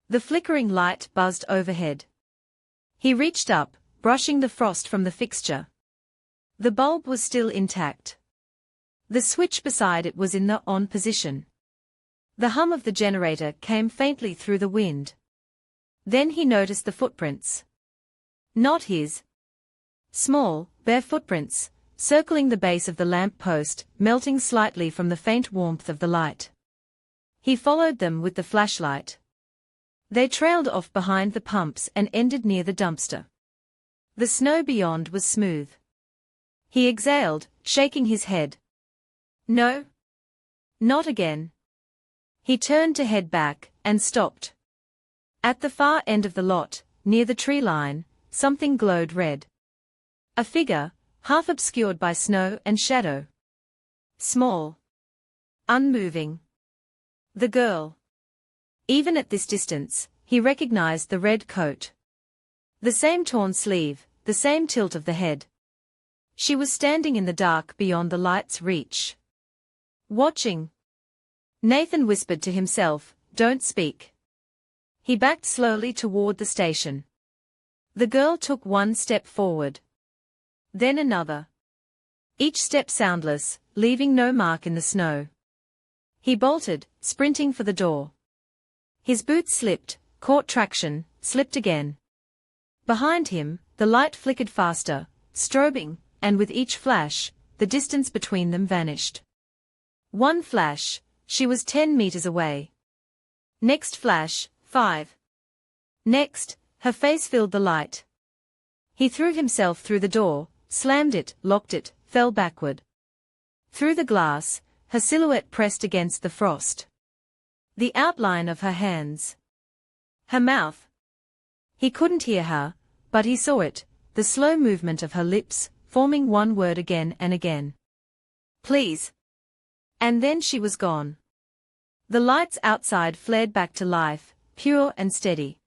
The flickering light buzzed overhead. He reached up, brushing the frost from the fixture. The bulb was still intact. The switch beside it was in the on position. The hum of the generator came faintly through the wind. Then he noticed the footprints. Not his. Small, bare footprints, circling the base of the lamp post, melting slightly from the faint warmth of the light. He followed them with the flashlight. They trailed off behind the pumps and ended near the dumpster. The snow beyond was smooth. He exhaled, shaking his head. No. Not again. He turned to head back, and stopped. At the far end of the lot, near the tree line, something glowed red. A figure, half obscured by snow and shadow. Small. Unmoving. The girl. Even at this distance, he recognized the red coat. The same torn sleeve, the same tilt of the head. She was standing in the dark beyond the light's reach. Watching. Nathan whispered to himself, "Don't speak." He backed slowly toward the station. The girl took one step forward. Then another. Each step soundless, leaving no mark in the snow. He bolted, sprinting for the door. His boots slipped, caught traction, slipped again. Behind him, the light flickered faster, strobing, and with each flash, the distance between them vanished. One flash, she was 10 meters away. Next flash, 5. Next, her face filled the light. He threw himself through the door, slammed it, locked it, fell backward. Through the glass, her silhouette pressed against the frost. The outline of her hands. Her mouth. He couldn't hear her, but he saw it, the slow movement of her lips, forming one word again and again. Please. And then she was gone. The lights outside flared back to life, pure and steady.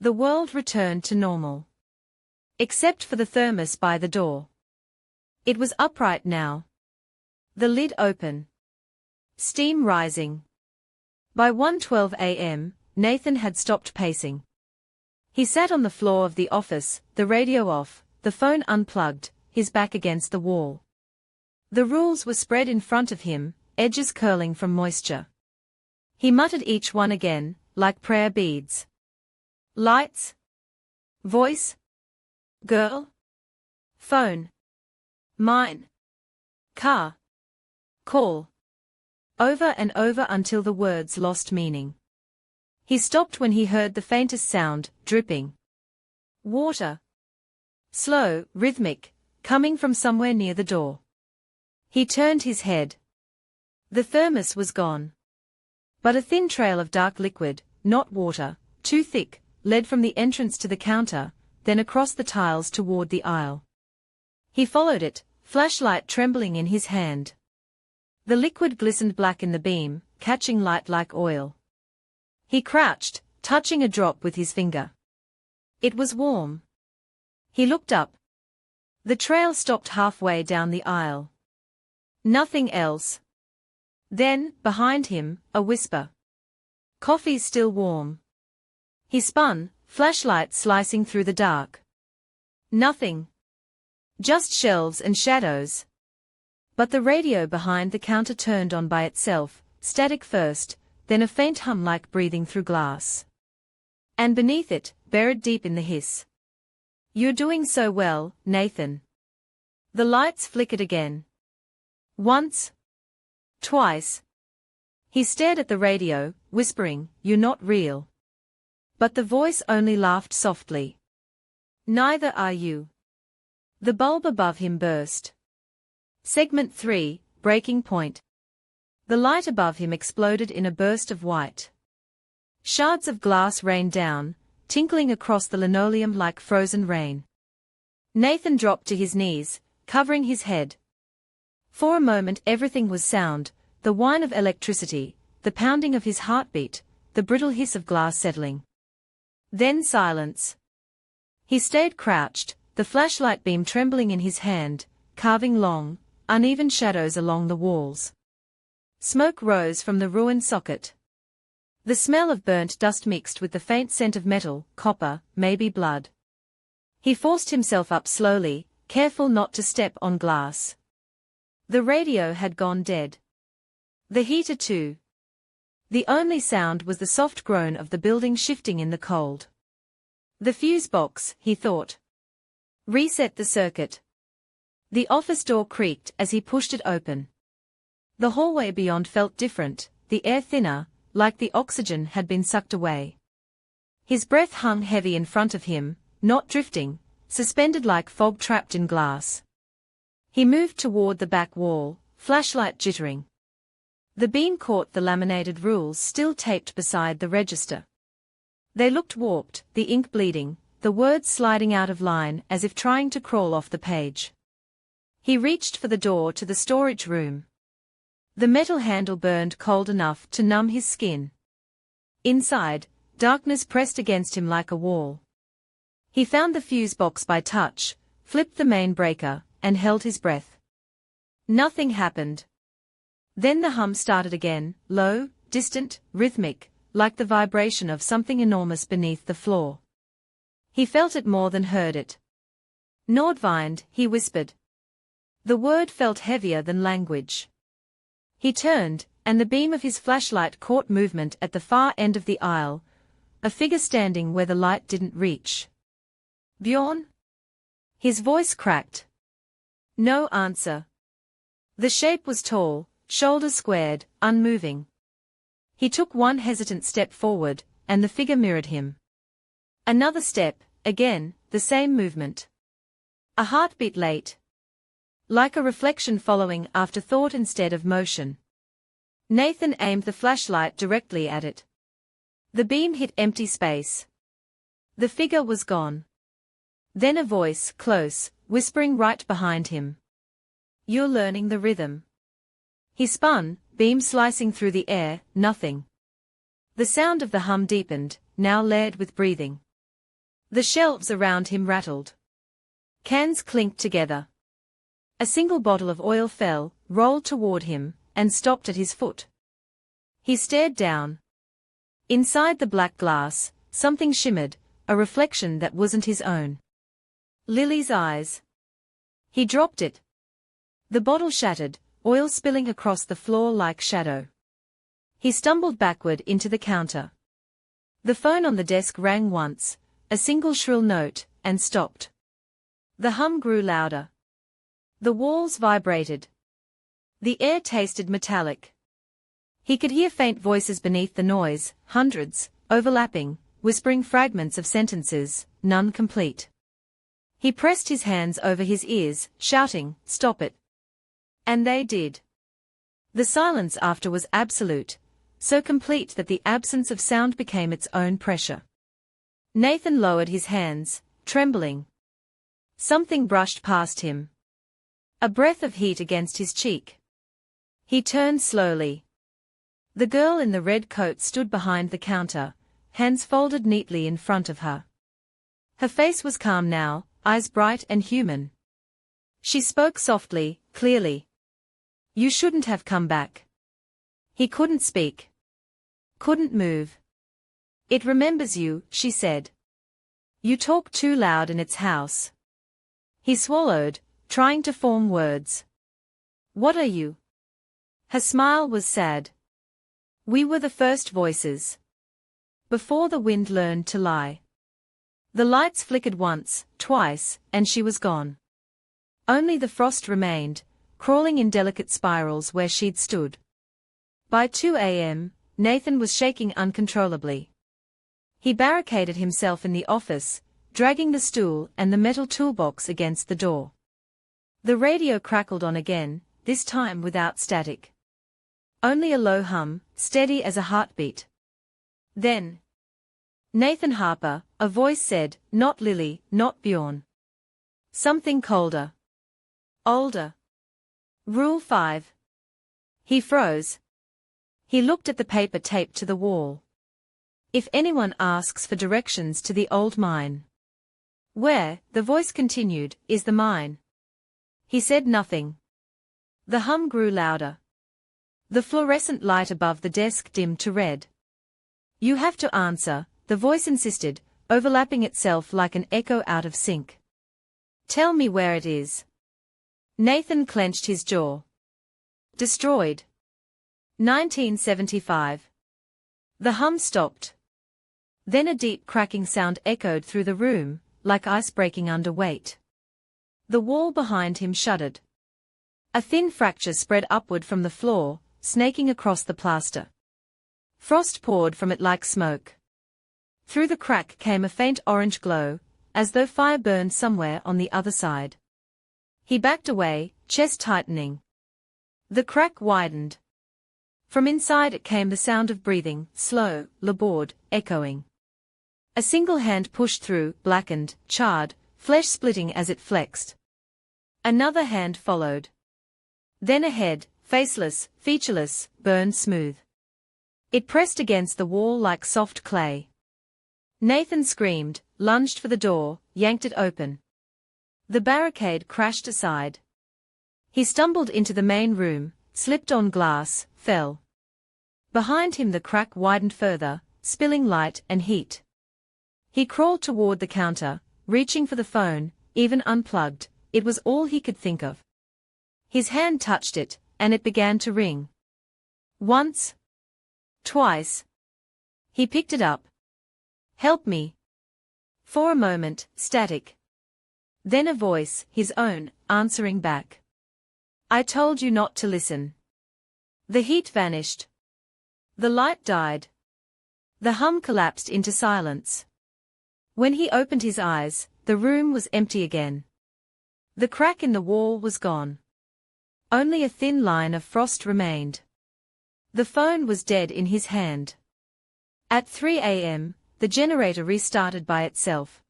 The world returned to normal. Except for the thermos by the door. It was upright now. The lid open. Steam rising. By 1:12 a.m., Nathan had stopped pacing. He sat on the floor of the office, the radio off, the phone unplugged, his back against the wall. The rules were spread in front of him, edges curling from moisture. He muttered each one again, like prayer beads. Lights. Voice. Girl. Phone. Mine. Car. Call. Over and over until the words lost meaning. He stopped when he heard the faintest sound, dripping. Water. Slow, rhythmic, coming from somewhere near the door. He turned his head. The thermos was gone. But a thin trail of dark liquid, not water, too thick, led from the entrance to the counter, then across the tiles toward the aisle. He followed it, flashlight trembling in his hand. The liquid glistened black in the beam, catching light like oil. He crouched, touching a drop with his finger. It was warm. He looked up. The trail stopped halfway down the aisle. Nothing else. Then, behind him, a whisper. Coffee's still warm. He spun, flashlight slicing through the dark. Nothing. Just shelves and shadows. But the radio behind the counter turned on by itself, static first, then a faint hum like breathing through glass. And beneath it, buried deep in the hiss. You're doing so well, Nathan. The lights flickered again. Once. Twice. He stared at the radio, whispering, "You're not real." But the voice only laughed softly. Neither are you. The bulb above him burst. Segment 3, Breaking Point. The light above him exploded in a burst of white. Shards of glass rained down, tinkling across the linoleum like frozen rain. Nathan dropped to his knees, covering his head. For a moment everything was sound, the whine of electricity, the pounding of his heartbeat, the brittle hiss of glass settling. Then silence. He stayed crouched, the flashlight beam trembling in his hand, carving long, uneven shadows along the walls. Smoke rose from the ruined socket. The smell of burnt dust mixed with the faint scent of metal, copper, maybe blood. He forced himself up slowly, careful not to step on glass. The radio had gone dead. The heater too. The only sound was the soft groan of the building shifting in the cold. The fuse box, he thought. Reset the circuit. The office door creaked as he pushed it open. The hallway beyond felt different, the air thinner, like the oxygen had been sucked away. His breath hung heavy in front of him, not drifting, suspended like fog trapped in glass. He moved toward the back wall, flashlight jittering. The beam caught the laminated rules still taped beside the register. They looked warped, the ink bleeding, the words sliding out of line as if trying to crawl off the page. He reached for the door to the storage room. The metal handle burned cold enough to numb his skin. Inside, darkness pressed against him like a wall. He found the fuse box by touch, flipped the main breaker, and held his breath. Nothing happened. Then the hum started again, low, distant, rhythmic, like the vibration of something enormous beneath the floor. He felt it more than heard it. Nordvind, he whispered. The word felt heavier than language. He turned, and the beam of his flashlight caught movement at the far end of the aisle, a figure standing where the light didn't reach. Bjorn? His voice cracked. No answer. The shape was tall, shoulders squared, unmoving. He took one hesitant step forward, and the figure mirrored him. Another step, again, the same movement. A heartbeat late. Like a reflection following after thought instead of motion. Nathan aimed the flashlight directly at it. The beam hit empty space. The figure was gone. Then a voice, close, whispering right behind him. "You're learning the rhythm." He spun, beam slicing through the air, nothing. The sound of the hum deepened, now layered with breathing. The shelves around him rattled. Cans clinked together. A single bottle of oil fell, rolled toward him, and stopped at his foot. He stared down. Inside the black glass, something shimmered, a reflection that wasn't his own. Lily's eyes. He dropped it. The bottle shattered, oil spilling across the floor like shadow. He stumbled backward into the counter. The phone on the desk rang once, a single shrill note, and stopped. The hum grew louder. The walls vibrated. The air tasted metallic. He could hear faint voices beneath the noise, hundreds, overlapping, whispering fragments of sentences, none complete. He pressed his hands over his ears, shouting, "Stop it." And they did. The silence after was absolute, so complete that the absence of sound became its own pressure. Nathan lowered his hands, trembling. Something brushed past him. A breath of heat against his cheek. He turned slowly. The girl in the red coat stood behind the counter, hands folded neatly in front of her. Her face was calm now, eyes bright and human. She spoke softly, clearly. "You shouldn't have come back." He couldn't speak. Couldn't move. "It remembers you," she said. "You talk too loud in its house." He swallowed, trying to form words. "What are you?" Her smile was sad. "We were the first voices. Before the wind learned to lie." The lights flickered once, twice, and she was gone. Only the frost remained, crawling in delicate spirals where she'd stood. By 2 a.m., Nathan was shaking uncontrollably. He barricaded himself in the office, dragging the stool and the metal toolbox against the door. The radio crackled on again, this time without static. Only a low hum, steady as a heartbeat. Then, "Nathan Harper," a voice said, "not Lily, not Bjorn. Something colder. Older. Rule 5. He froze. He looked at the paper taped to the wall. "If anyone asks for directions to the old mine." "Where," the voice continued, "is the mine?" He said nothing. The hum grew louder. The fluorescent light above the desk dimmed to red. "You have to answer," the voice insisted, overlapping itself like an echo out of sync. "Tell me where it is." Nathan clenched his jaw. "Destroyed. 1975. The hum stopped. Then a deep cracking sound echoed through the room, like ice breaking under weight. The wall behind him shuddered. A thin fracture spread upward from the floor, snaking across the plaster. Frost poured from it like smoke. Through the crack came a faint orange glow, as though fire burned somewhere on the other side. He backed away, chest tightening. The crack widened. From inside it came the sound of breathing, slow, labored, echoing. A single hand pushed through, blackened, charred, flesh splitting as it flexed. Another hand followed. Then a head, faceless, featureless, burned smooth. It pressed against the wall like soft clay. Nathan screamed, lunged for the door, yanked it open. The barricade crashed aside. He stumbled into the main room, slipped on glass, fell. Behind him the crack widened further, spilling light and heat. He crawled toward the counter, reaching for the phone, even unplugged, it was all he could think of. His hand touched it, and it began to ring. Once. Twice. He picked it up. "Help me." For a moment, static. Then a voice, his own, answering back. "I told you not to listen." The heat vanished. The light died. The hum collapsed into silence. When he opened his eyes, the room was empty again. The crack in the wall was gone. Only a thin line of frost remained. The phone was dead in his hand. At 3 a.m., the generator restarted by itself.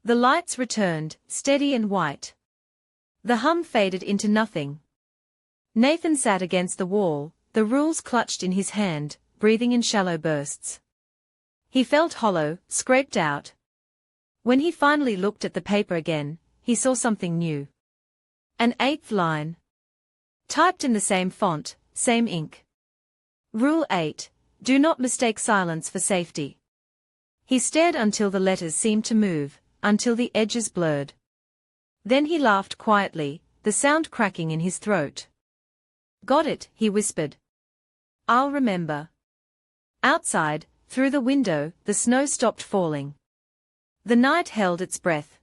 The lights returned, steady and white. The hum faded into nothing. Nathan sat against the wall, the rules clutched in his hand, breathing in shallow bursts. He felt hollow, scraped out. When he finally looked at the paper again, he saw something new. An 8th line. Typed in the same font, same ink. Rule 8. Do not mistake silence for safety. He stared until the letters seemed to move, until the edges blurred. Then he laughed quietly, the sound cracking in his throat. Got it, he whispered. I'll remember. Outside, through the window, the snow stopped falling. The night held its breath.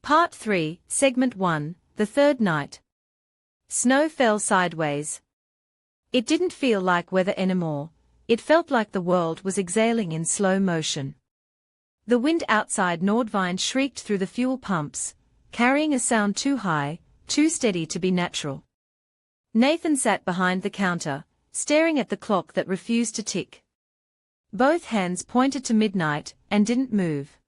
Part 3, Segment 1, the third night. Snow fell sideways. It didn't feel like weather anymore, it felt like the world was exhaling in slow motion. The wind outside Nordvind shrieked through the fuel pumps, carrying a sound too high, too steady to be natural. Nathan sat behind the counter, staring at the clock that refused to tick. Both hands pointed to midnight, and didn't move.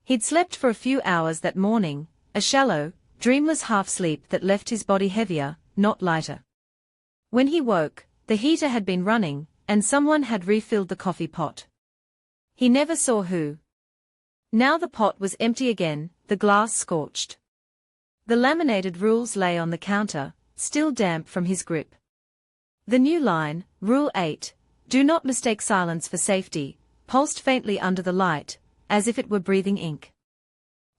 He'd slept for a few hours that morning, a shallow, dreamless half-sleep that left his body heavier, not lighter. When he woke, the heater had been running, and someone had refilled the coffee pot. He never saw who. Now the pot was empty again, the glass scorched. The laminated rules lay on the counter, still damp from his grip. The new line, Rule 8, do not mistake silence for safety, pulsed faintly under the light, as if it were breathing ink.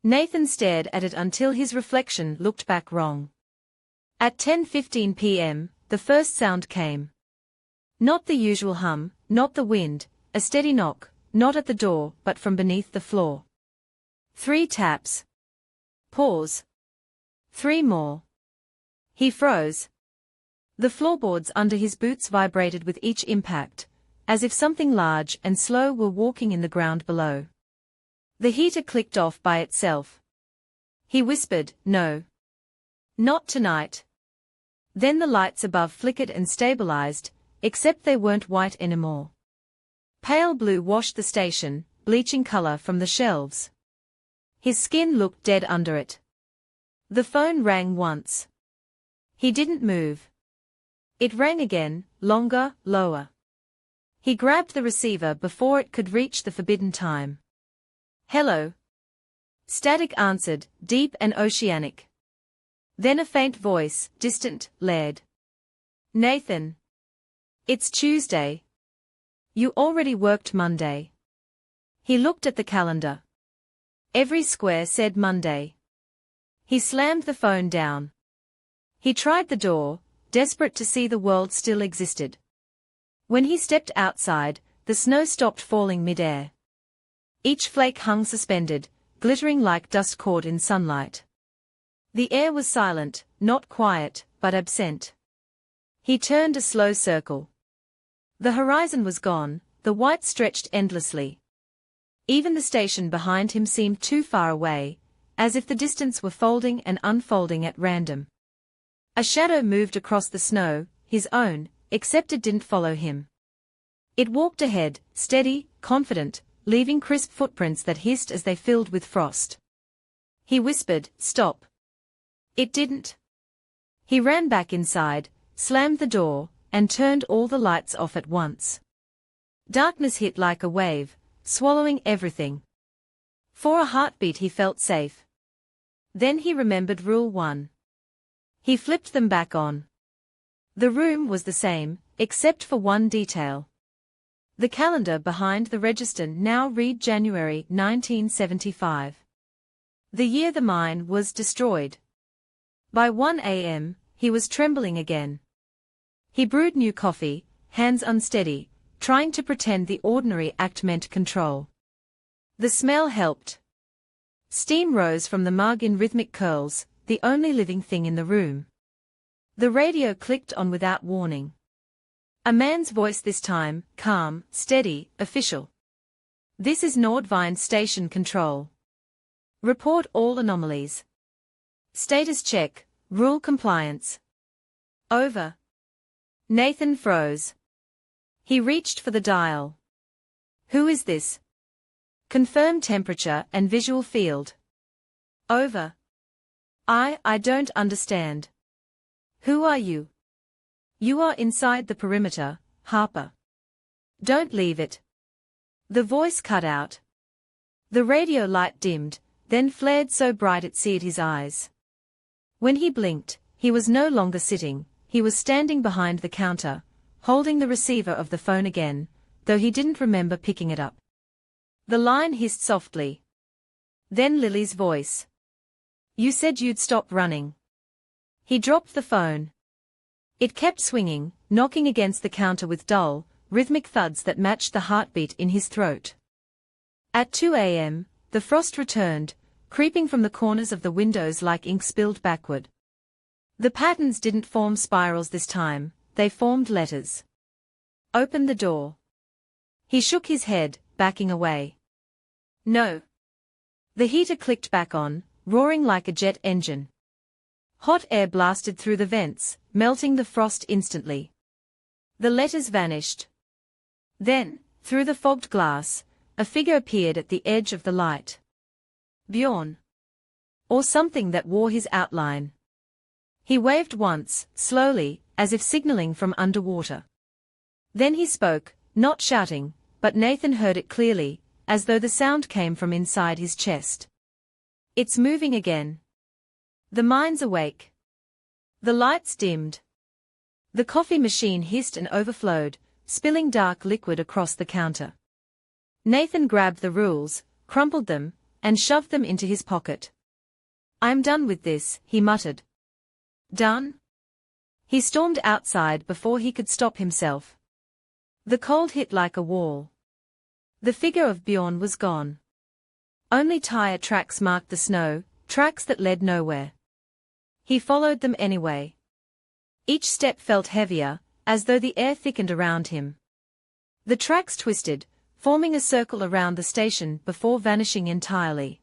Nathan stared at it until his reflection looked back wrong. At 10:15 p.m., the first sound came. Not the usual hum, not the wind, a steady knock, not at the door but from beneath the floor. 3 taps. Pause. 3 more. He froze. The floorboards under his boots vibrated with each impact, as if something large and slow were walking in the ground below. The heater clicked off by itself. He whispered, "No. Not tonight." Then the lights above flickered and stabilized, except they weren't white anymore. Pale blue washed the station, bleaching color from the shelves. His skin looked dead under it. The phone rang once. He didn't move. It rang again, longer, lower. He grabbed the receiver before it could reach the forbidden time. "Hello." Static answered, deep and oceanic. Then a faint voice, distant, layered. "Nathan. It's Tuesday. You already worked Monday." He looked at the calendar. Every square said Monday. He slammed the phone down. He tried the door, desperate to see the world still existed. When he stepped outside, the snow stopped falling mid-air. Each flake hung suspended, glittering like dust caught in sunlight. The air was silent, not quiet, but absent. He turned a slow circle. The horizon was gone, the white stretched endlessly. Even the station behind him seemed too far away, as if the distance were folding and unfolding at random. A shadow moved across the snow, his own, except it didn't follow him. It walked ahead, steady, confident, leaving crisp footprints that hissed as they filled with frost. He whispered, "Stop." It didn't. He ran back inside, slammed the door, and turned all the lights off at once. Darkness hit like a wave, swallowing everything. For a heartbeat he felt safe. Then he remembered Rule 1. He flipped them back on. The room was the same, except for one detail. The calendar behind the register now read January 1975. The year the mine was destroyed. By 1 a.m., he was trembling again. He brewed new coffee, hands unsteady, trying to pretend the ordinary act meant control. The smell helped. Steam rose from the mug in rhythmic curls, the only living thing in the room. The radio clicked on without warning. A man's voice this time, calm, steady, official. "This is Nordvind Station Control. Report all anomalies. Status check, rule compliance. Over." Nathan froze. He reached for the dial. "Who is this?" Confirm temperature and visual field. Over. I don't understand. Who are you? You are inside the perimeter, Harper. Don't leave it. The voice cut out. The radio light dimmed, then flared so bright it seared his eyes. When he blinked, he was no longer sitting, he was standing behind the counter, holding the receiver of the phone again, though he didn't remember picking it up. The line hissed softly. Then Lily's voice. You said you'd stop running. He dropped the phone. It kept swinging, knocking against the counter with dull, rhythmic thuds that matched the heartbeat in his throat. At 2 a.m., the frost returned, creeping from the corners of the windows like ink spilled backward. The patterns didn't form spirals this time, they formed letters. Open the door. He shook his head, backing away. No. The heater clicked back on, roaring like a jet engine. Hot air blasted through the vents, melting the frost instantly. The letters vanished. Then, through the fogged glass, a figure appeared at the edge of the light. Bjorn. Or something that wore his outline. He waved once, slowly, as if signaling from underwater. Then he spoke, not shouting, but Nathan heard it clearly, as though the sound came from inside his chest. It's moving again. The mine's awake. The lights dimmed. The coffee machine hissed and overflowed, spilling dark liquid across the counter. Nathan grabbed the rules, crumpled them, and shoved them into his pocket. I'm done with this, he muttered. Done? He stormed outside before he could stop himself. The cold hit like a wall. The figure of Bjorn was gone. Only tire tracks marked the snow, tracks that led nowhere. He followed them anyway. Each step felt heavier, as though the air thickened around him. The tracks twisted, forming a circle around the station before vanishing entirely.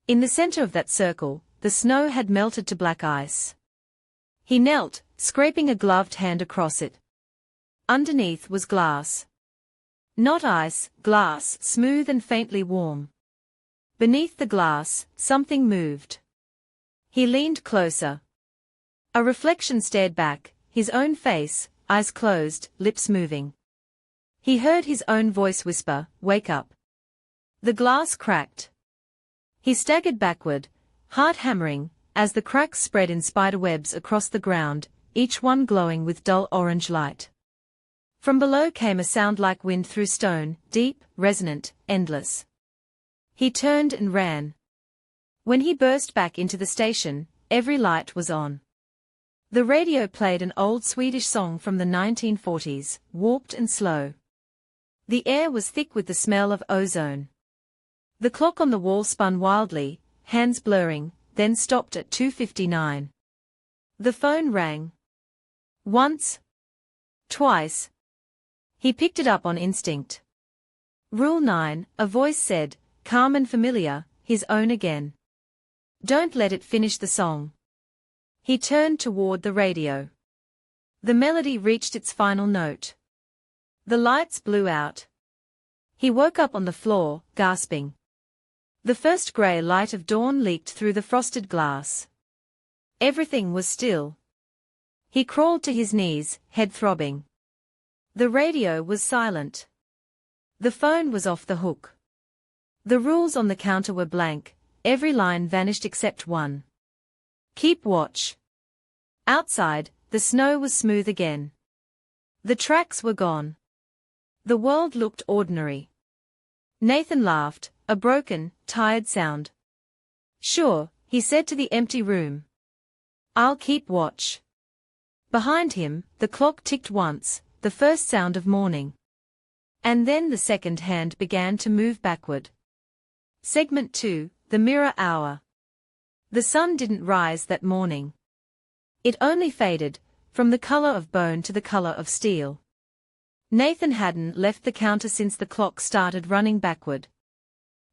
In the center of that circle, the snow had melted to black ice. He knelt, scraping a gloved hand across it. Underneath was glass. Not ice, glass, smooth and faintly warm. Beneath the glass, something moved. He leaned closer. A reflection stared back, his own face, eyes closed, lips moving. He heard his own voice whisper, "Wake up." The glass cracked. He staggered backward, heart hammering, as the cracks spread in spiderwebs across the ground, each one glowing with dull orange light. From below came a sound like wind through stone, deep, resonant, endless. He turned and ran. When he burst back into the station, every light was on. The radio played an old Swedish song from the 1940s, warped and slow. The air was thick with the smell of ozone. The clock on the wall spun wildly, hands blurring, then stopped at 2:59. The phone rang. Once. Twice. He picked it up on instinct. Rule 9, a voice said, calm and familiar, his own again. Don't let it finish the song. He turned toward the radio. The melody reached its final note. The lights blew out. He woke up on the floor, gasping. The first grey light of dawn leaked through the frosted glass. Everything was still. He crawled to his knees, head throbbing. The radio was silent. The phone was off the hook. The rules on the counter were blank, every line vanished except one. Keep watch. Outside, the snow was smooth again. The tracks were gone. The world looked ordinary. Nathan laughed, a broken, tired sound. Sure, he said to the empty room. I'll keep watch. Behind him, the clock ticked once, the first sound of morning. And then the second hand began to move backward. Segment 2, the mirror hour. The sun didn't rise that morning. It only faded, from the color of bone to the color of steel. Nathan hadn't left the counter since the clock started running backward.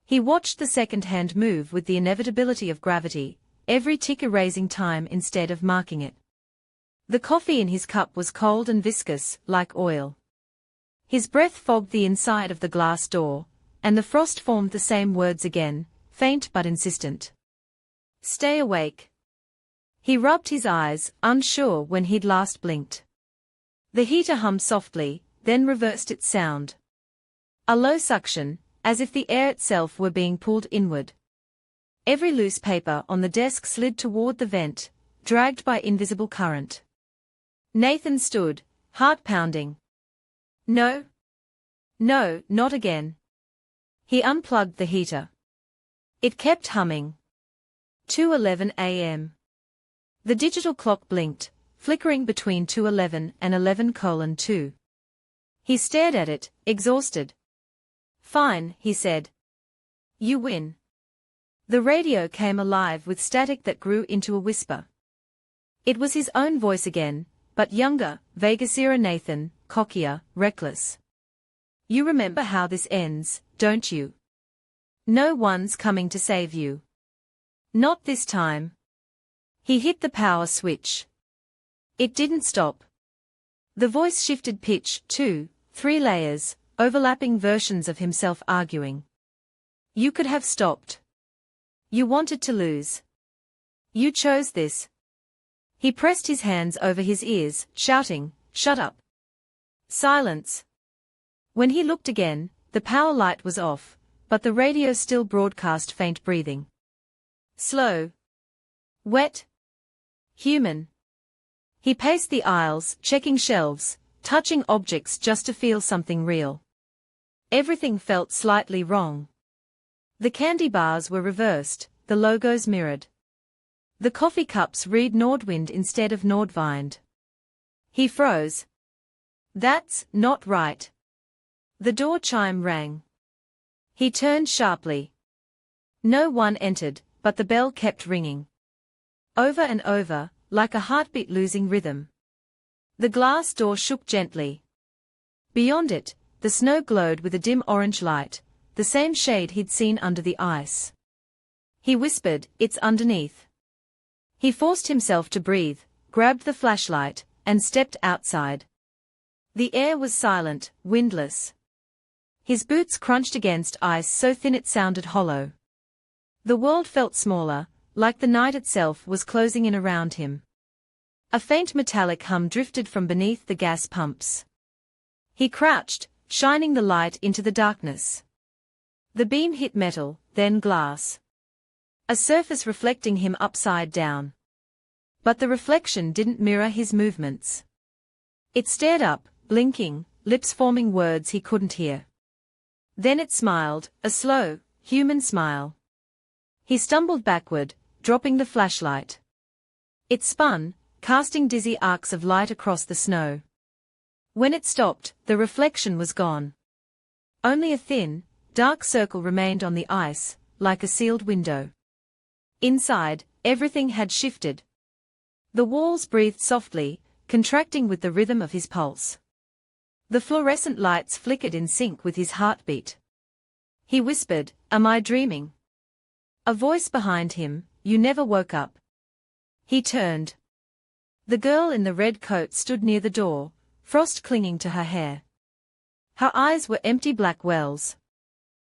He watched the second hand move with the inevitability of gravity, every tick erasing time instead of marking it. The coffee in his cup was cold and viscous, like oil. His breath fogged the inside of the glass door, and the frost formed the same words again, faint but insistent. Stay awake. He rubbed his eyes, unsure when he'd last blinked. The heater hummed softly, then reversed its sound. A low suction, as if the air itself were being pulled inward. Every loose paper on the desk slid toward the vent, dragged by invisible current. Nathan stood, heart pounding. No. No, not again. He unplugged the heater. It kept humming. 2:11 a.m. The digital clock blinked, flickering between 2:11 and 11:2. He stared at it, exhausted. Fine, he said. You win. The radio came alive with static that grew into a whisper. It was his own voice again, but younger, Vegas-era Nathan, cockier, reckless. You remember how this ends, don't you? No one's coming to save you. Not this time. He hit the power switch. It didn't stop. The voice shifted pitch, 2, 3 layers, overlapping versions of himself arguing. You could have stopped. You wanted to lose. You chose this. He pressed his hands over his ears, shouting, "Shut up." Silence. When he looked again, the power light was off, but the radio still broadcast faint breathing. Slow. Wet. Human. He paced the aisles, checking shelves, touching objects just to feel something real. Everything felt slightly wrong. The candy bars were reversed, the logos mirrored. The coffee cups read Nordwind instead of Nordvind. He froze. That's not right. The door chime rang. He turned sharply. No one entered, but the bell kept ringing. Over and over, like a heartbeat losing rhythm. The glass door shook gently. Beyond it, the snow glowed with a dim orange light, the same shade he'd seen under the ice. He whispered, "It's underneath." He forced himself to breathe, grabbed the flashlight, and stepped outside. The air was silent, windless. His boots crunched against ice so thin it sounded hollow. The world felt smaller, like the night itself was closing in around him. A faint metallic hum drifted from beneath the gas pumps. He crouched, shining the light into the darkness. The beam hit metal, then glass. A surface reflecting him upside down. But the reflection didn't mirror his movements. It stared up, blinking, lips forming words he couldn't hear. Then it smiled, a slow, human smile. He stumbled backward, dropping the flashlight. It spun, casting dizzy arcs of light across the snow. When it stopped, the reflection was gone. Only a thin, dark circle remained on the ice, like a sealed window. Inside, everything had shifted. The walls breathed softly, contracting with the rhythm of his pulse. The fluorescent lights flickered in sync with his heartbeat. He whispered, "Am I dreaming?" A voice behind him, "You never woke up." He turned. The girl in the red coat stood near the door, frost clinging to her hair. Her eyes were empty black wells.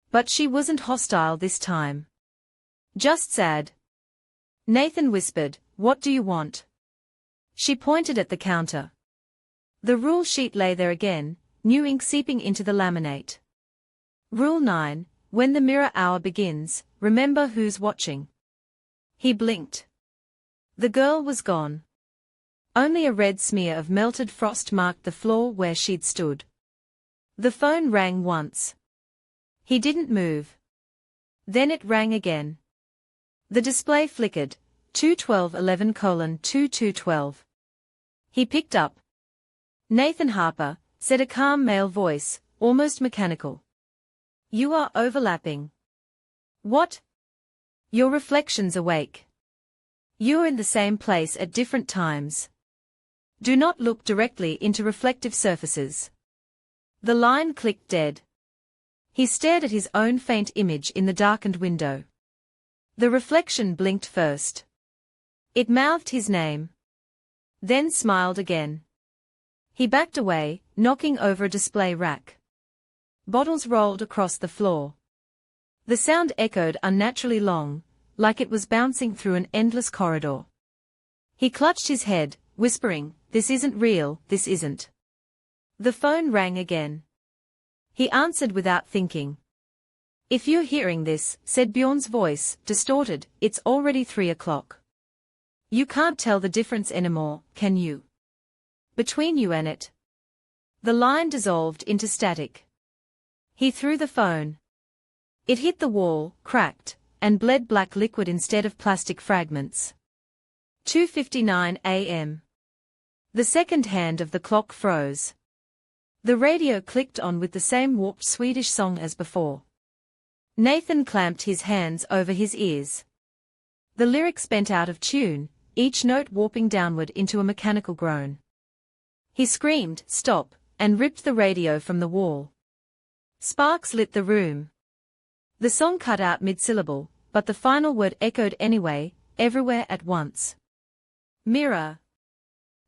But she wasn't hostile this time. Just sad. Nathan whispered, "What do you want?" She pointed at the counter. The rule sheet lay there again, new ink seeping into the laminate. Rule 9, when the mirror hour begins, remember who's watching. He blinked. The girl was gone. Only a red smear of melted frost marked the floor where she'd stood. The phone rang once. He didn't move. Then it rang again. The display flickered, 21211:2212. He picked up. "Nathan Harper," said a calm male voice, almost mechanical. "You are overlapping." "What?" "Your reflection's awake. You're in the same place at different times. Do not look directly into reflective surfaces." The line clicked dead. He stared at his own faint image in the darkened window. The reflection blinked first. It mouthed his name. Then smiled again. He backed away, knocking over a display rack. Bottles rolled across the floor. The sound echoed unnaturally long, like it was bouncing through an endless corridor. He clutched his head, whispering, "This isn't real, this isn't." The phone rang again. He answered without thinking. "If you're hearing this," said Bjorn's voice, distorted, "it's already 3 o'clock. You can't tell the difference anymore, can you? Between you and it." The line dissolved into static. He threw the phone. It hit the wall, cracked, and bled black liquid instead of plastic fragments. 2:59 a.m. The second hand of the clock froze. The radio clicked on with the same warped Swedish song as before. Nathan clamped his hands over his ears. The lyrics bent out of tune, each note warping downward into a mechanical groan. He screamed, "Stop," and ripped the radio from the wall. Sparks lit the room. The song cut out mid-syllable, but the final word echoed anyway, everywhere at once. "Mirror."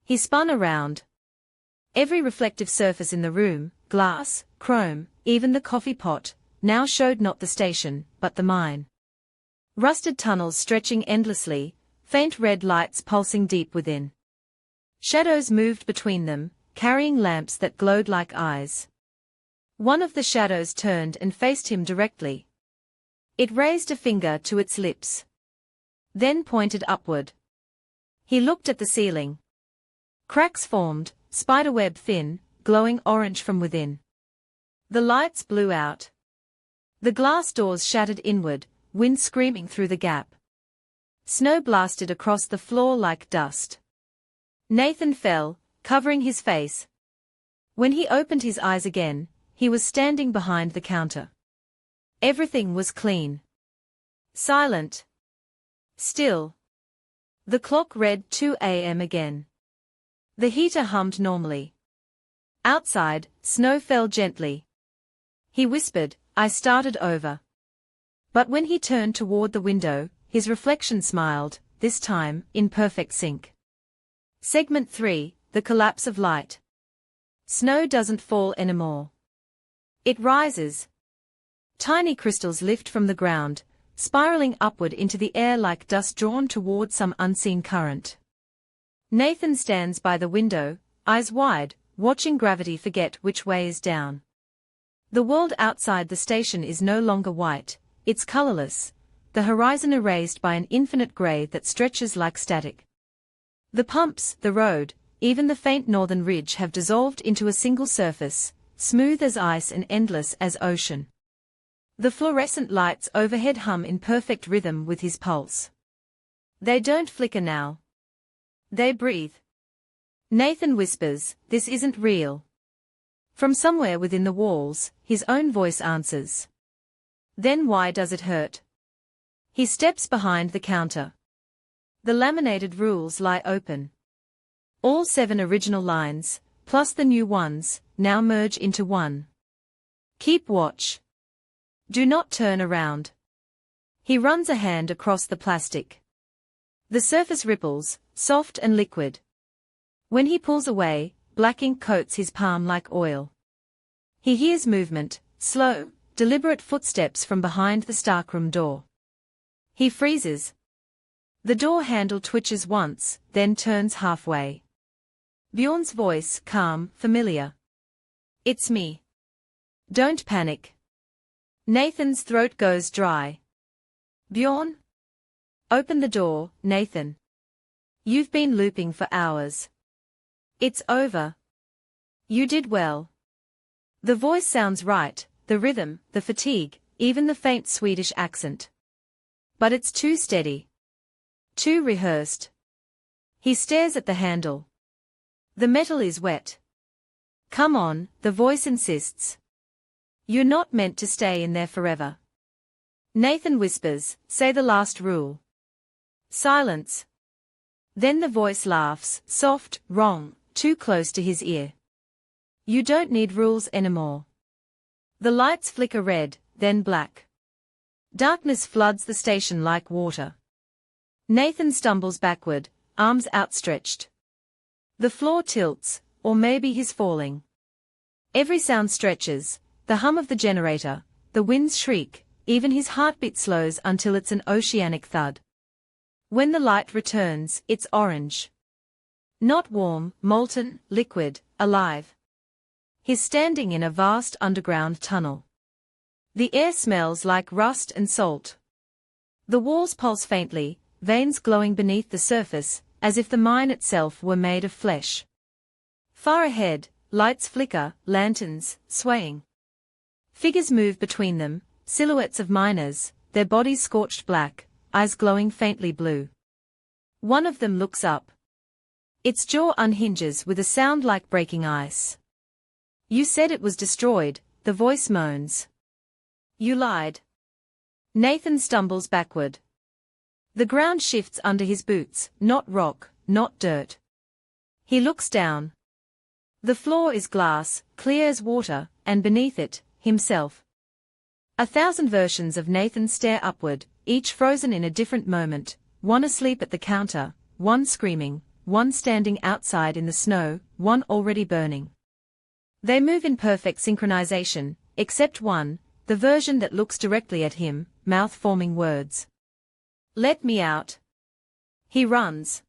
He spun around. Every reflective surface in the room, glass, chrome, even the coffee pot, now showed not the station, but the mine. Rusted tunnels stretching endlessly, faint red lights pulsing deep within. Shadows moved between them, carrying lamps that glowed like eyes. One of the shadows turned and faced him directly. It raised a finger to its lips. Then pointed upward. He looked at the ceiling. Cracks formed, spiderweb thin, glowing orange from within. The lights blew out. The glass doors shattered inward, wind screaming through the gap. Snow blasted across the floor like dust. Nathan fell, covering his face. When he opened his eyes again, he was standing behind the counter. Everything was clean. Silent. Still. The clock read 2 a.m. again. The heater hummed normally. Outside, snow fell gently. He whispered, "I started over." But when he turned toward the window, his reflection smiled, this time, in perfect sync. Segment 3, The Collapse of Light. Snow doesn't fall anymore. It rises. Tiny crystals lift from the ground, spiraling upward into the air like dust drawn toward some unseen current. Nathan stands by the window, eyes wide, watching gravity forget which way is down. The world outside the station is no longer white, it's colorless, the horizon erased by an infinite gray that stretches like static. The pumps, the road, even the faint northern ridge have dissolved into a single surface, smooth as ice and endless as ocean. The fluorescent lights overhead hum in perfect rhythm with his pulse. They don't flicker now. They breathe. Nathan whispers, "This isn't real." From somewhere within the walls, his own voice answers. "Then why does it hurt?" He steps behind the counter. The laminated rules lie open. All 7 original lines, plus the new ones, now merge into one. Keep watch. Do not turn around. He runs a hand across the plastic. The surface ripples, soft and liquid. When he pulls away, black ink coats his palm like oil. He hears movement, slow, deliberate footsteps from behind the stockroom door. He freezes. The door handle twitches once, then turns halfway. Bjorn's voice, calm, familiar. "It's me. Don't panic." Nathan's throat goes dry. "Bjorn?" "Open the door, Nathan. You've been looping for hours. It's over. You did well." The voice sounds right, the rhythm, the fatigue, even the faint Swedish accent. But it's too steady. Too rehearsed. He stares at the handle. The metal is wet. "Come on," the voice insists. "You're not meant to stay in there forever." Nathan whispers, "Say the last rule." Silence. Then the voice laughs, soft, wrong, too close to his ear. "You don't need rules anymore." The lights flicker red, then black. Darkness floods the station like water. Nathan stumbles backward, arms outstretched. The floor tilts, or maybe he's falling. Every sound stretches, the hum of the generator, the wind's shriek, even his heartbeat slows until it's an oceanic thud. When the light returns, it's orange. Not warm, molten, liquid, alive. He's standing in a vast underground tunnel. The air smells like rust and salt. The walls pulse faintly, veins glowing beneath the surface, as if the mine itself were made of flesh. Far ahead, lights flicker, lanterns, swaying. Figures move between them, silhouettes of miners, their bodies scorched black, eyes glowing faintly blue. One of them looks up. Its jaw unhinges with a sound like breaking ice. "You said it was destroyed," the voice moans. "You lied." Nathan stumbles backward. The ground shifts under his boots, not rock, not dirt. He looks down. The floor is glass, clear as water, and beneath it, himself. 1,000 versions of Nathan stare upward, each frozen in a different moment, one asleep at the counter, one screaming, one standing outside in the snow, one already burning. They move in perfect synchronization, except one, the version that looks directly at him, mouth forming words. "Let me out." He runs.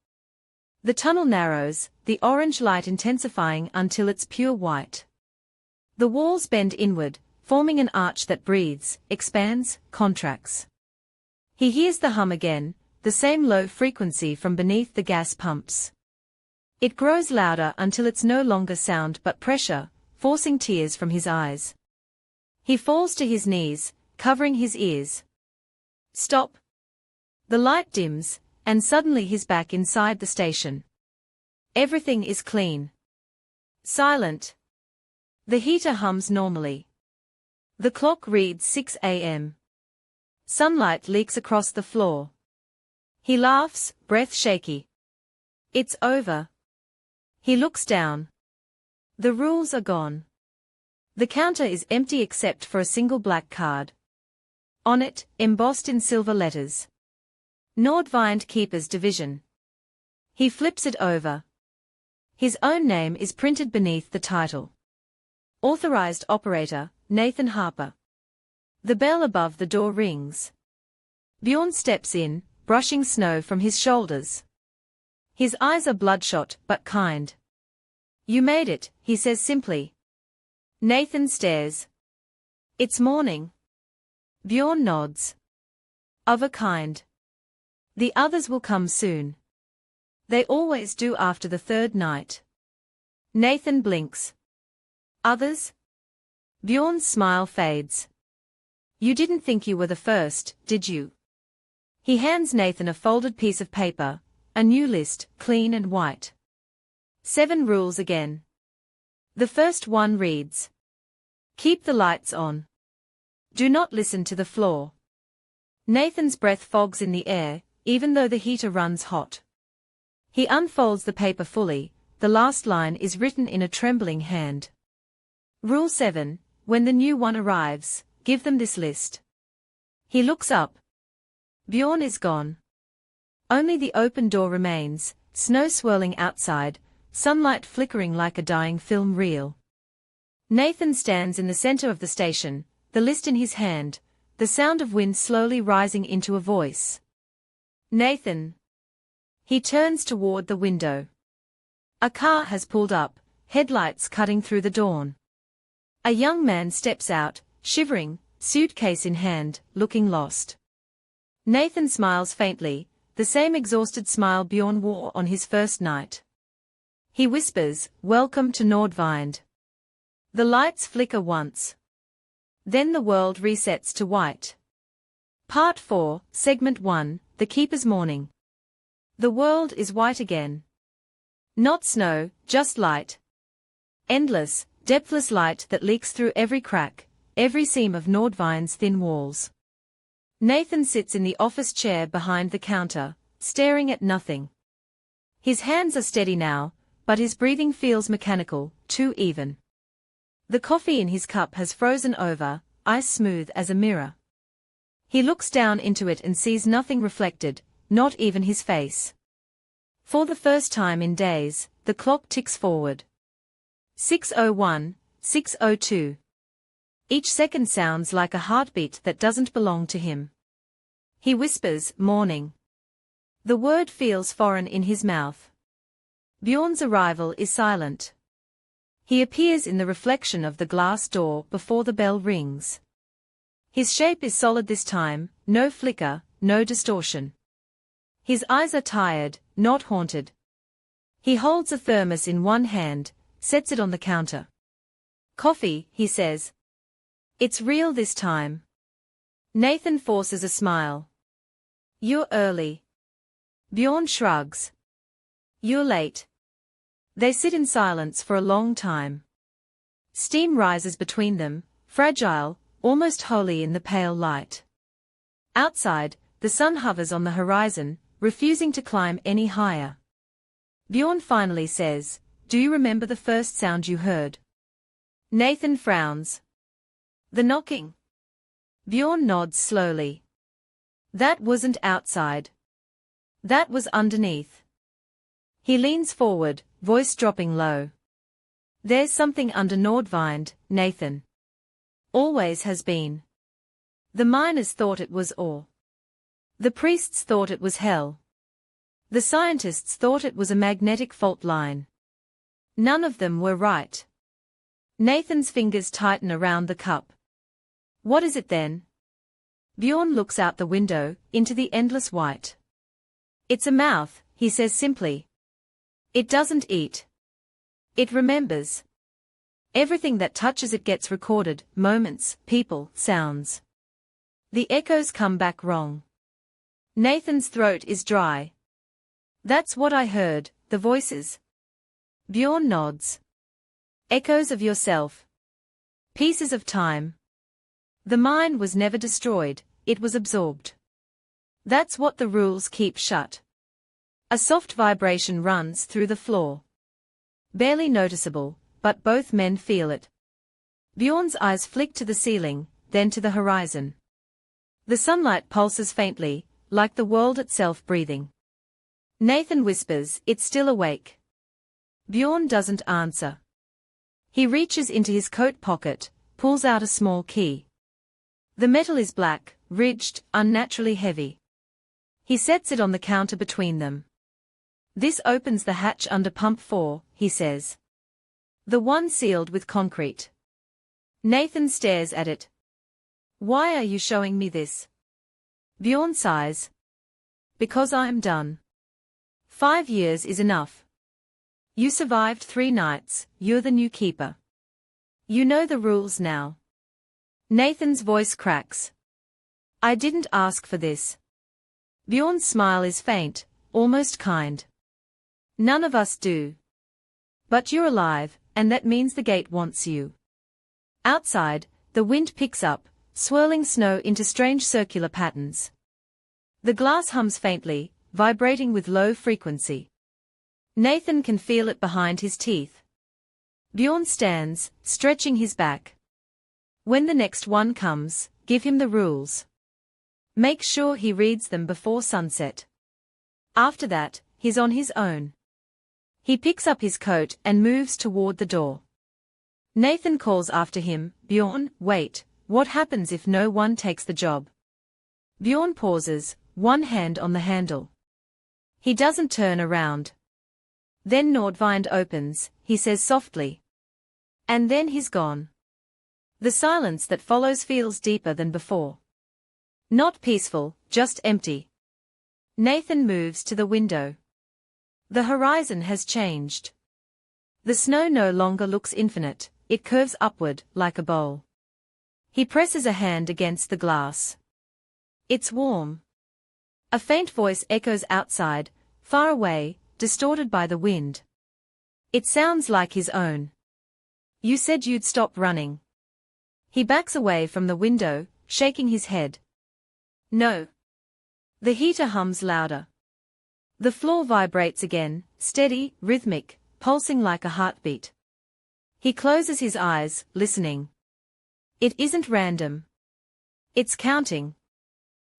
The tunnel narrows, the orange light intensifying until it's pure white. The walls bend inward, forming an arch that breathes, expands, contracts. He hears the hum again, the same low frequency from beneath the gas pumps. It grows louder until it's no longer sound but pressure, forcing tears from his eyes. He falls to his knees, covering his ears. Stop. The light dims, and suddenly he's back inside the station. Everything is clean. Silent. The heater hums normally. The clock reads 6 a.m. Sunlight leaks across the floor. He laughs, breath shaky. It's over. He looks down. The rules are gone. The counter is empty except for a single black card. On it, embossed in silver letters. Nordvind Keepers Division. He flips it over. His own name is printed beneath the title. Authorized Operator, Nathan Harper. The bell above the door rings. Bjorn steps in, brushing snow from his shoulders. His eyes are bloodshot but kind. "You made it," he says simply. Nathan stares. "It's morning." Bjorn nods. "Of a kind. The others will come soon. They always do after the third night." Nathan blinks. "Others?" Bjorn's smile fades. "You didn't think you were the first, did you?" He hands Nathan a folded piece of paper, a new list, clean and white. 7 rules again. The first one reads: "Keep the lights on. Do not listen to the floor." Nathan's breath fogs in the air, even though the heater runs hot. He unfolds the paper fully, the last line is written in a trembling hand. Rule 7, when the new one arrives, give them this list. He looks up. Bjorn is gone. Only the open door remains, snow swirling outside, sunlight flickering like a dying film reel. Nathan stands in the center of the station, the list in his hand, the sound of wind slowly rising into a voice. "Nathan." He turns toward the window. A car has pulled up, headlights cutting through the dawn. A young man steps out, shivering, suitcase in hand, looking lost. Nathan smiles faintly, the same exhausted smile Bjorn wore on his first night. He whispers, "Welcome to Nordvind." The lights flicker once. Then the world resets to white. Part 4, Segment 1, The Keeper's Morning. The world is white again. Not snow, just light. Endless, depthless light that leaks through every crack, every seam of Nordvind's thin walls. Nathan sits in the office chair behind the counter, staring at nothing. His hands are steady now, but his breathing feels mechanical, too even. The coffee in his cup has frozen over, ice smooth as a mirror. He looks down into it and sees nothing reflected, not even his face. For the first time in days, the clock ticks forward. 6:01, 6:02. Each second sounds like a heartbeat that doesn't belong to him. He whispers, "Morning." The word feels foreign in his mouth. Bjorn's arrival is silent. He appears in the reflection of the glass door before the bell rings. His shape is solid this time, no flicker, no distortion. His eyes are tired, not haunted. He holds a thermos in one hand, sets it on the counter. "Coffee," he says. "It's real this time." Nathan forces a smile. "You're early." Bjorn shrugs. "You're late." They sit in silence for a long time. Steam rises between them, fragile, almost holy in the pale light. Outside, the sun hovers on the horizon, refusing to climb any higher. Bjorn finally says, "Do you remember the first sound you heard?" Nathan frowns. "The knocking." Bjorn nods slowly. "That wasn't outside. That was underneath." He leans forward, voice dropping low. "There's something under Nordvind, Nathan. Always has been. The miners thought it was ore. The priests thought it was hell. The scientists thought it was a magnetic fault line. None of them were right." Nathan's fingers tighten around the cup. "What is it then?" Bjorn looks out the window, into the endless white. "It's a mouth," he says simply. "It doesn't eat. It remembers. Everything that touches it gets recorded, moments, people, sounds. The echoes come back wrong." Nathan's throat is dry. "That's what I heard, the voices." Bjorn nods. "Echoes of yourself. Pieces of time. The mine was never destroyed, it was absorbed. That's what the rules keep shut." A soft vibration runs through the floor. Barely noticeable, but both men feel it. Bjorn's eyes flick to the ceiling, then to the horizon. The sunlight pulses faintly, like the world itself breathing. Nathan whispers, "It's still awake." Bjorn doesn't answer. He reaches into his coat pocket, pulls out a small key. The metal is black, ridged, unnaturally heavy. He sets it on the counter between them. "This opens the hatch under pump 4, he says. "The one sealed with concrete." Nathan stares at it. "Why are you showing me this?" Bjorn sighs. "Because I'm done. 5 years is enough. You survived 3 nights, you're the new keeper. You know the rules now." Nathan's voice cracks. "I didn't ask for this." Bjorn's smile is faint, almost kind. "None of us do. But you're alive, and that means the gate wants you." Outside, the wind picks up, swirling snow into strange circular patterns. The glass hums faintly, vibrating with low frequency. Nathan can feel it behind his teeth. Bjorn stands, stretching his back. "When the next one comes, give him the rules. Make sure he reads them before sunset. After that, he's on his own." He picks up his coat and moves toward the door. Nathan calls after him, "Bjorn, wait, what happens if no one takes the job?" Bjorn pauses, one hand on the handle. He doesn't turn around. "Then Nordvind opens," he says softly. And then he's gone. The silence that follows feels deeper than before. Not peaceful, just empty. Nathan moves to the window. The horizon has changed. The snow no longer looks infinite, it curves upward, like a bowl. He presses a hand against the glass. It's warm. A faint voice echoes outside, far away, distorted by the wind. It sounds like his own. "You said you'd stop running." He backs away from the window, shaking his head. "No." The heater hums louder. The floor vibrates again, steady, rhythmic, pulsing like a heartbeat. He closes his eyes, listening. It isn't random. It's counting.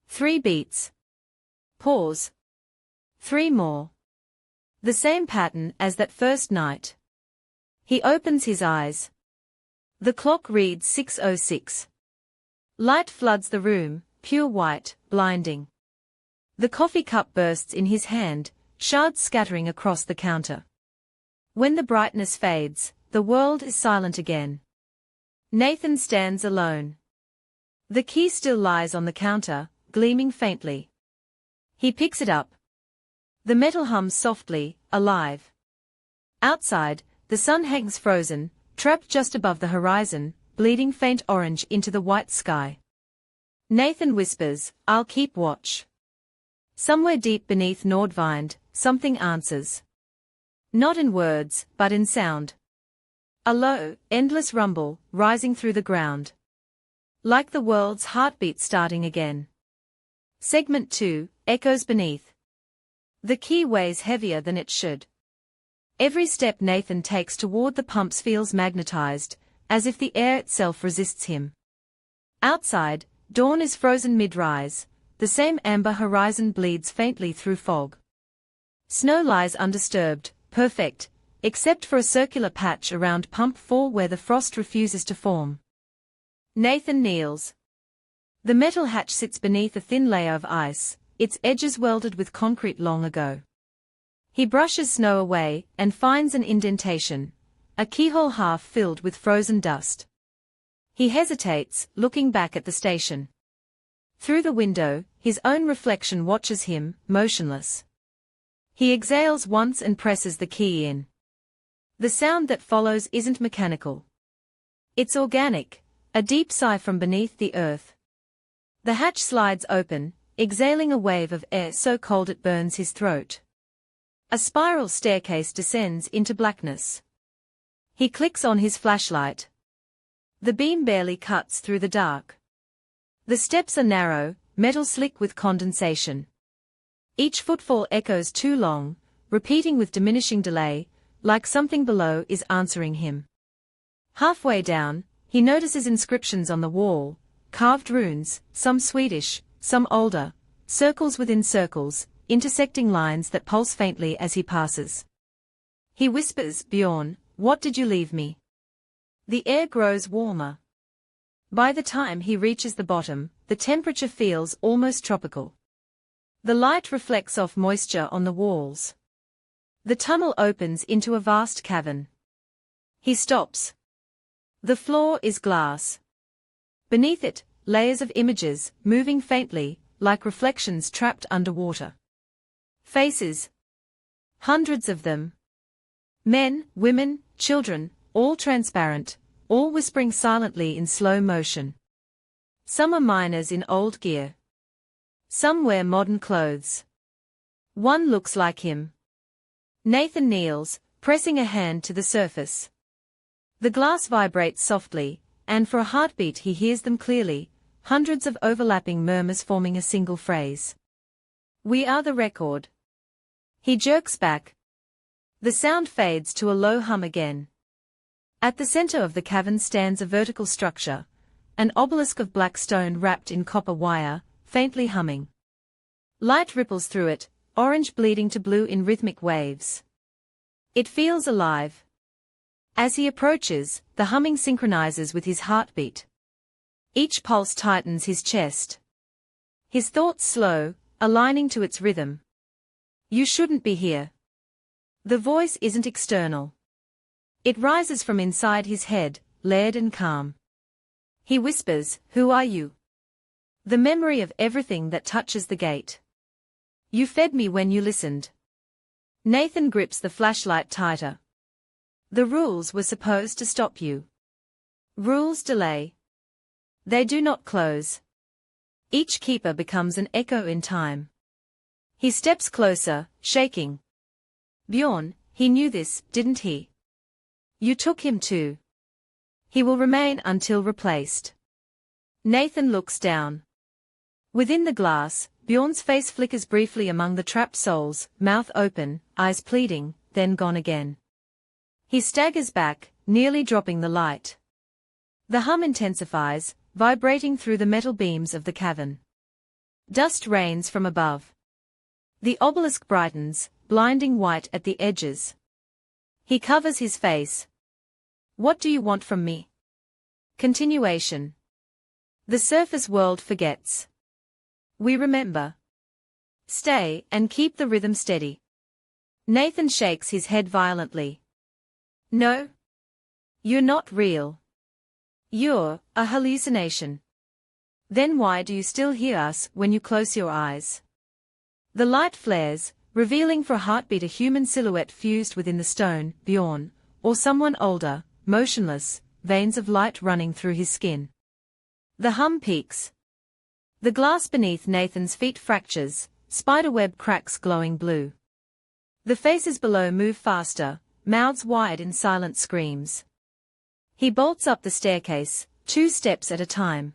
3 beats. Pause. 3 more. The same pattern as that first night. He opens his eyes. The clock reads 6:06. Light floods the room, pure white, blinding. The coffee cup bursts in his hand, shards scattering across the counter. When the brightness fades, the world is silent again. Nathan stands alone. The key still lies on the counter, gleaming faintly. He picks it up. The metal hums softly, alive. Outside, the sun hangs frozen, trapped just above the horizon, bleeding faint orange into the white sky. Nathan whispers, "I'll keep watch." Somewhere deep beneath Nordvind, something answers. Not in words, but in sound. A low, endless rumble, rising through the ground. Like the world's heartbeat starting again. Segment 2, echoes beneath. The key weighs heavier than it should. Every step Nathan takes toward the pumps feels magnetized, as if the air itself resists him. Outside, dawn is frozen mid-rise, the same amber horizon bleeds faintly through fog. Snow lies undisturbed, perfect, except for a circular patch around Pump 4 where the frost refuses to form. Nathan kneels. The metal hatch sits beneath a thin layer of ice, its edges welded with concrete long ago. He brushes snow away and finds an indentation, a keyhole half filled with frozen dust. He hesitates, looking back at the station. Through the window, his own reflection watches him, motionless. He exhales once and presses the key in. The sound that follows isn't mechanical. It's organic, a deep sigh from beneath the earth. The hatch slides open, exhaling a wave of air so cold it burns his throat. A spiral staircase descends into blackness. He clicks on his flashlight. The beam barely cuts through the dark. The steps are narrow, metal slick with condensation. Each footfall echoes too long, repeating with diminishing delay, like something below is answering him. Halfway down, he notices inscriptions on the wall, carved runes, some Swedish, some older, circles within circles, intersecting lines that pulse faintly as he passes. He whispers, "Bjorn, what did you leave me?" The air grows warmer. By the time he reaches the bottom, the temperature feels almost tropical. The light reflects off moisture on the walls. The tunnel opens into a vast cavern. He stops. The floor is glass. Beneath it, layers of images, moving faintly, like reflections trapped underwater. Faces. Hundreds of them. Men, women, children, all transparent, all whispering silently in slow motion. Some are miners in old gear. Some wear modern clothes. One looks like him. Nathan kneels, pressing a hand to the surface. The glass vibrates softly, and for a heartbeat he hears them clearly, hundreds of overlapping murmurs forming a single phrase. "We are the record." He jerks back. The sound fades to a low hum again. At the center of the cavern stands a vertical structure, an obelisk of black stone wrapped in copper wire, faintly humming. Light ripples through it, orange bleeding to blue in rhythmic waves. It feels alive. As he approaches, the humming synchronizes with his heartbeat. Each pulse tightens his chest. His thoughts slow, aligning to its rhythm. "You shouldn't be here." The voice isn't external. It rises from inside his head, layered and calm. He whispers, "Who are you?" The memory of everything that touches the gate. "You fed me when you listened." Nathan grips the flashlight tighter. "The rules were supposed to stop you. Rules delay. They do not close." Each keeper becomes an echo in time. He steps closer, shaking. "Bjorn, he knew this, didn't he? You took him too. He will remain until replaced." Nathan looks down. Within the glass, Bjorn's face flickers briefly among the trapped souls, mouth open, eyes pleading, then gone again. He staggers back, nearly dropping the light. The hum intensifies, vibrating through the metal beams of the cavern. Dust rains from above. The obelisk brightens, blinding white at the edges. He covers his face. "What do you want from me?" Continuation. The surface world forgets. We remember. Stay and keep the rhythm steady. Nathan shakes his head violently. No. You're not real. You're a hallucination. Then why do you still hear us when you close your eyes? The light flares, revealing for a heartbeat a human silhouette fused within the stone, Bjorn, or someone older, motionless, veins of light running through his skin. The hum peaks. The glass beneath Nathan's feet fractures, spiderweb cracks glowing blue. The faces below move faster, mouths wide in silent screams. He bolts up the staircase, 2 steps at a time.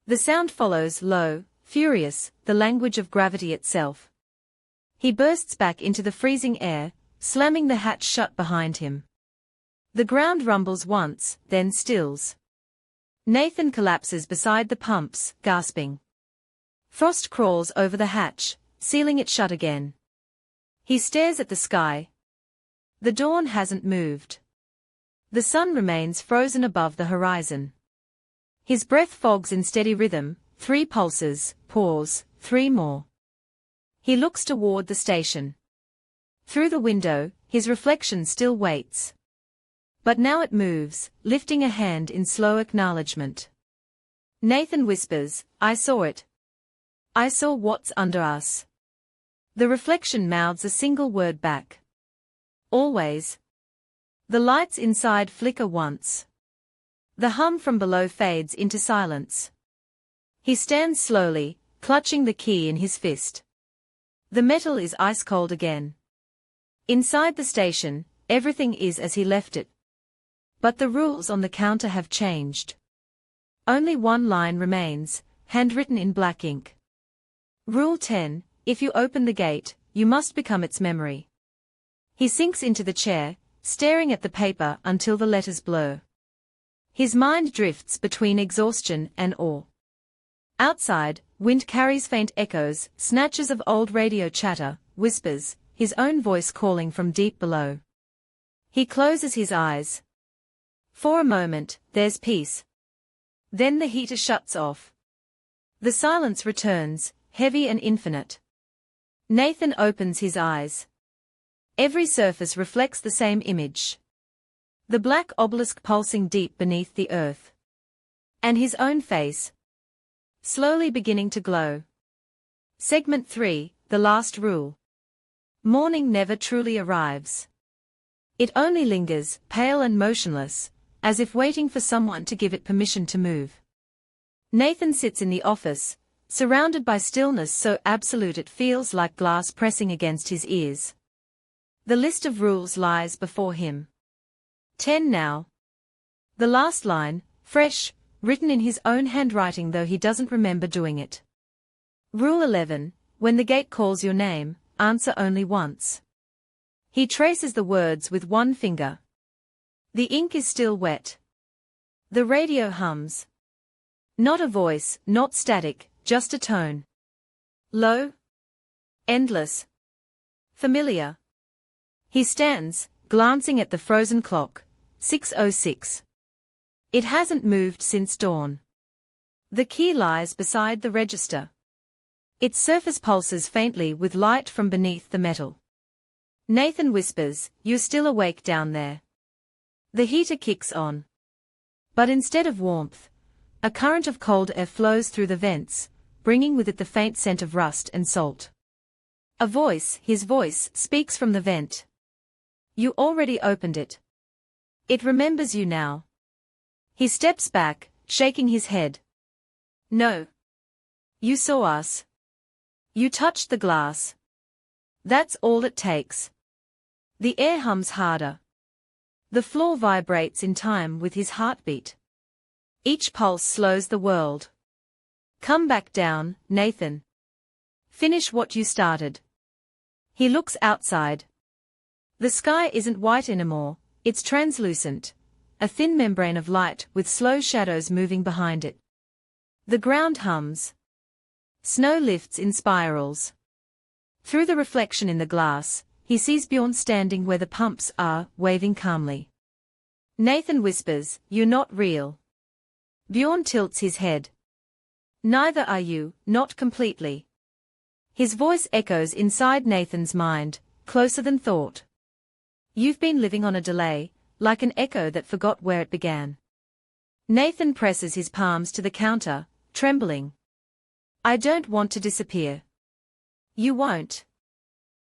The sound follows, low, furious, the language of gravity itself. He bursts back into the freezing air, slamming the hatch shut behind him. The ground rumbles once, then stills. Nathan collapses beside the pumps, gasping. Frost crawls over the hatch, sealing it shut again. He stares at the sky. The dawn hasn't moved. The sun remains frozen above the horizon. His breath fogs in steady rhythm, 3 pulses, pause, 3 more. He looks toward the station. Through the window, his reflection still waits. But now it moves, lifting a hand in slow acknowledgement. Nathan whispers, I saw it. I saw what's under us. The reflection mouths a single word back. Always. The lights inside flicker once. The hum from below fades into silence. He stands slowly, clutching the key in his fist. The metal is ice cold again. Inside the station, everything is as he left it. But the rules on the counter have changed. Only one line remains, handwritten in black ink. Rule 10, if you open the gate, you must become its memory. He sinks into the chair, staring at the paper until the letters blur. His mind drifts between exhaustion and awe. Outside, wind carries faint echoes, snatches of old radio chatter, whispers, his own voice calling from deep below. He closes his eyes. For a moment, there's peace. Then the heater shuts off. The silence returns, heavy and infinite. Nathan opens his eyes. Every surface reflects the same image. The black obelisk pulsing deep beneath the earth. And his own face. Slowly beginning to glow. Segment 3, the last rule. Morning never truly arrives. It only lingers, pale and motionless, as if waiting for someone to give it permission to move. Nathan sits in the office, surrounded by stillness so absolute it feels like glass pressing against his ears. The list of rules lies before him. 10 now. The last line, fresh, written in his own handwriting though he doesn't remember doing it. Rule 11, when the gate calls your name, answer only once. He traces the words with one finger. The ink is still wet. The radio hums. Not a voice, not static, just a tone. Low. Endless. Familiar. He stands, glancing at the frozen clock. 6:06. It hasn't moved since dawn. The key lies beside the register. Its surface pulses faintly with light from beneath the metal. Nathan whispers, "You're still awake down there." The heater kicks on. But instead of warmth, a current of cold air flows through the vents, bringing with it the faint scent of rust and salt. A voice, his voice, speaks from the vent. "You already opened it. It remembers you now." He steps back, shaking his head. "No. You saw us. You touched the glass. That's all it takes." The air hums harder. The floor vibrates in time with his heartbeat. Each pulse slows the world. "Come back down, Nathan. Finish what you started." He looks outside. The sky isn't white anymore, it's translucent, a thin membrane of light with slow shadows moving behind it. The ground hums. Snow lifts in spirals. Through the reflection in the glass, he sees Bjorn standing where the pumps are, waving calmly. Nathan whispers, "You're not real. Bjorn tilts his head. Neither are you, not completely. His voice echoes inside Nathan's mind, closer than thought. You've been living on a delay, like an echo that forgot where it began. Nathan presses his palms to the counter, trembling. I don't want to disappear. You won't.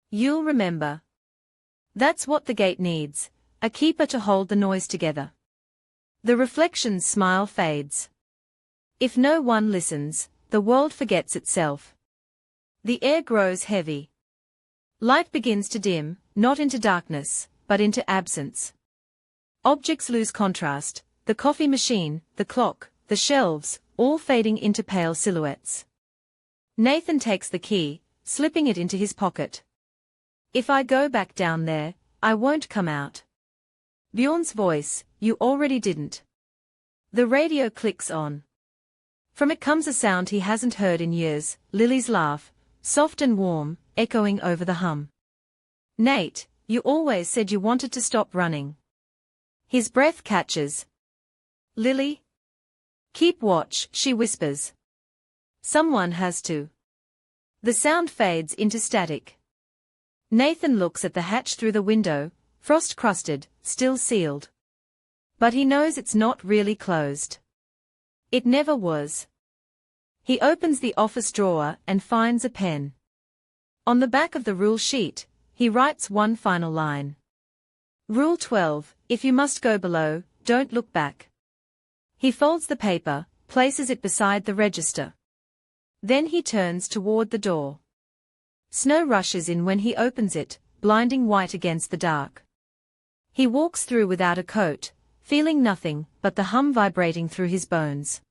You'll remember. That's what the gate needs, a keeper to hold the noise together. The reflection's smile fades. If no one listens, the world forgets itself. The air grows heavy. Light begins to dim, not into darkness, but into absence. Objects lose contrast, the coffee machine, the clock, the shelves, all fading into pale silhouettes. Nathan takes the key, slipping it into his pocket. If I go back down there, I won't come out. Bjorn's voice, you already didn't. The radio clicks on. From it comes a sound he hasn't heard in years, Lily's laugh, soft and warm, echoing over the hum. Nate, you always said you wanted to stop running. His breath catches. Lily? Keep watch, she whispers. Someone has to. The sound fades into static. Nathan looks at the hatch through the window, frost-crusted, still sealed. But he knows it's not really closed. It never was. He opens the office drawer and finds a pen. On the back of the rule sheet, he writes one final line. Rule 12, if you must go below, don't look back. He folds the paper, places it beside the register. Then he turns toward the door. Snow rushes in when he opens it, blinding white against the dark. He walks through without a coat, feeling nothing but the hum vibrating through his bones.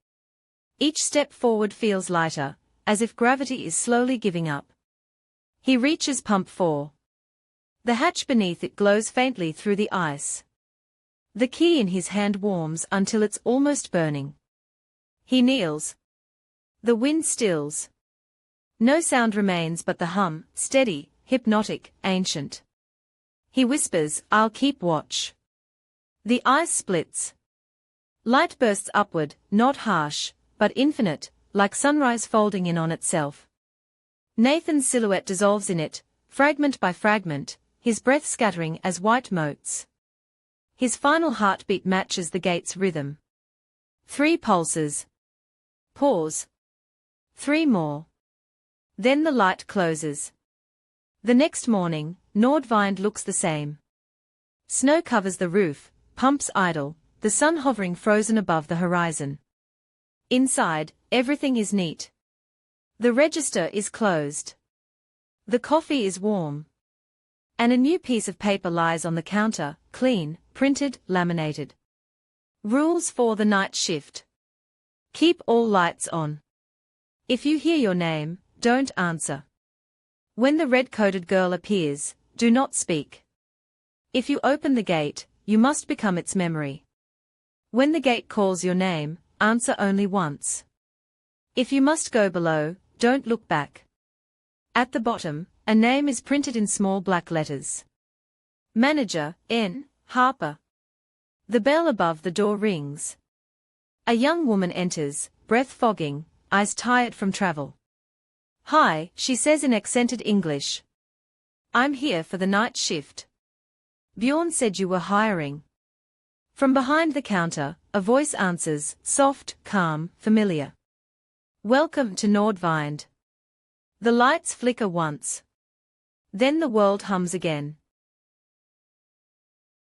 Each step forward feels lighter, as if gravity is slowly giving up. He reaches pump 4. The hatch beneath it glows faintly through the ice. The key in his hand warms until it's almost burning. He kneels. The wind stills. No sound remains but the hum, steady, hypnotic, ancient. He whispers, I'll keep watch. The ice splits. Light bursts upward, not harsh, but infinite, like sunrise folding in on itself. Nathan's silhouette dissolves in it, fragment by fragment, his breath scattering as white motes. His final heartbeat matches the gate's rhythm. 3 pulses. Pause. 3 more. Then the light closes. The next morning, Nordvind looks the same. Snow covers the roof, pumps idle, the sun hovering frozen above the horizon. Inside, everything is neat. The register is closed. The coffee is warm. And a new piece of paper lies on the counter, clean, printed, laminated. Rules for the night shift. Keep all lights on. If you hear your name, don't answer. When the red-coated girl appears, do not speak. If you open the gate, you must become its memory. When the gate calls your name, answer only once. If you must go below, don't look back. At the bottom, a name is printed in small black letters. Manager, N. Harper. The bell above the door rings. A young woman enters, breath fogging, eyes tired from travel. Hi, she says in accented English. I'm here for the night shift. Bjorn said you were hiring. From behind the counter, a voice answers, soft, calm, familiar. Welcome to Nordvind. The lights flicker once. Then the world hums again.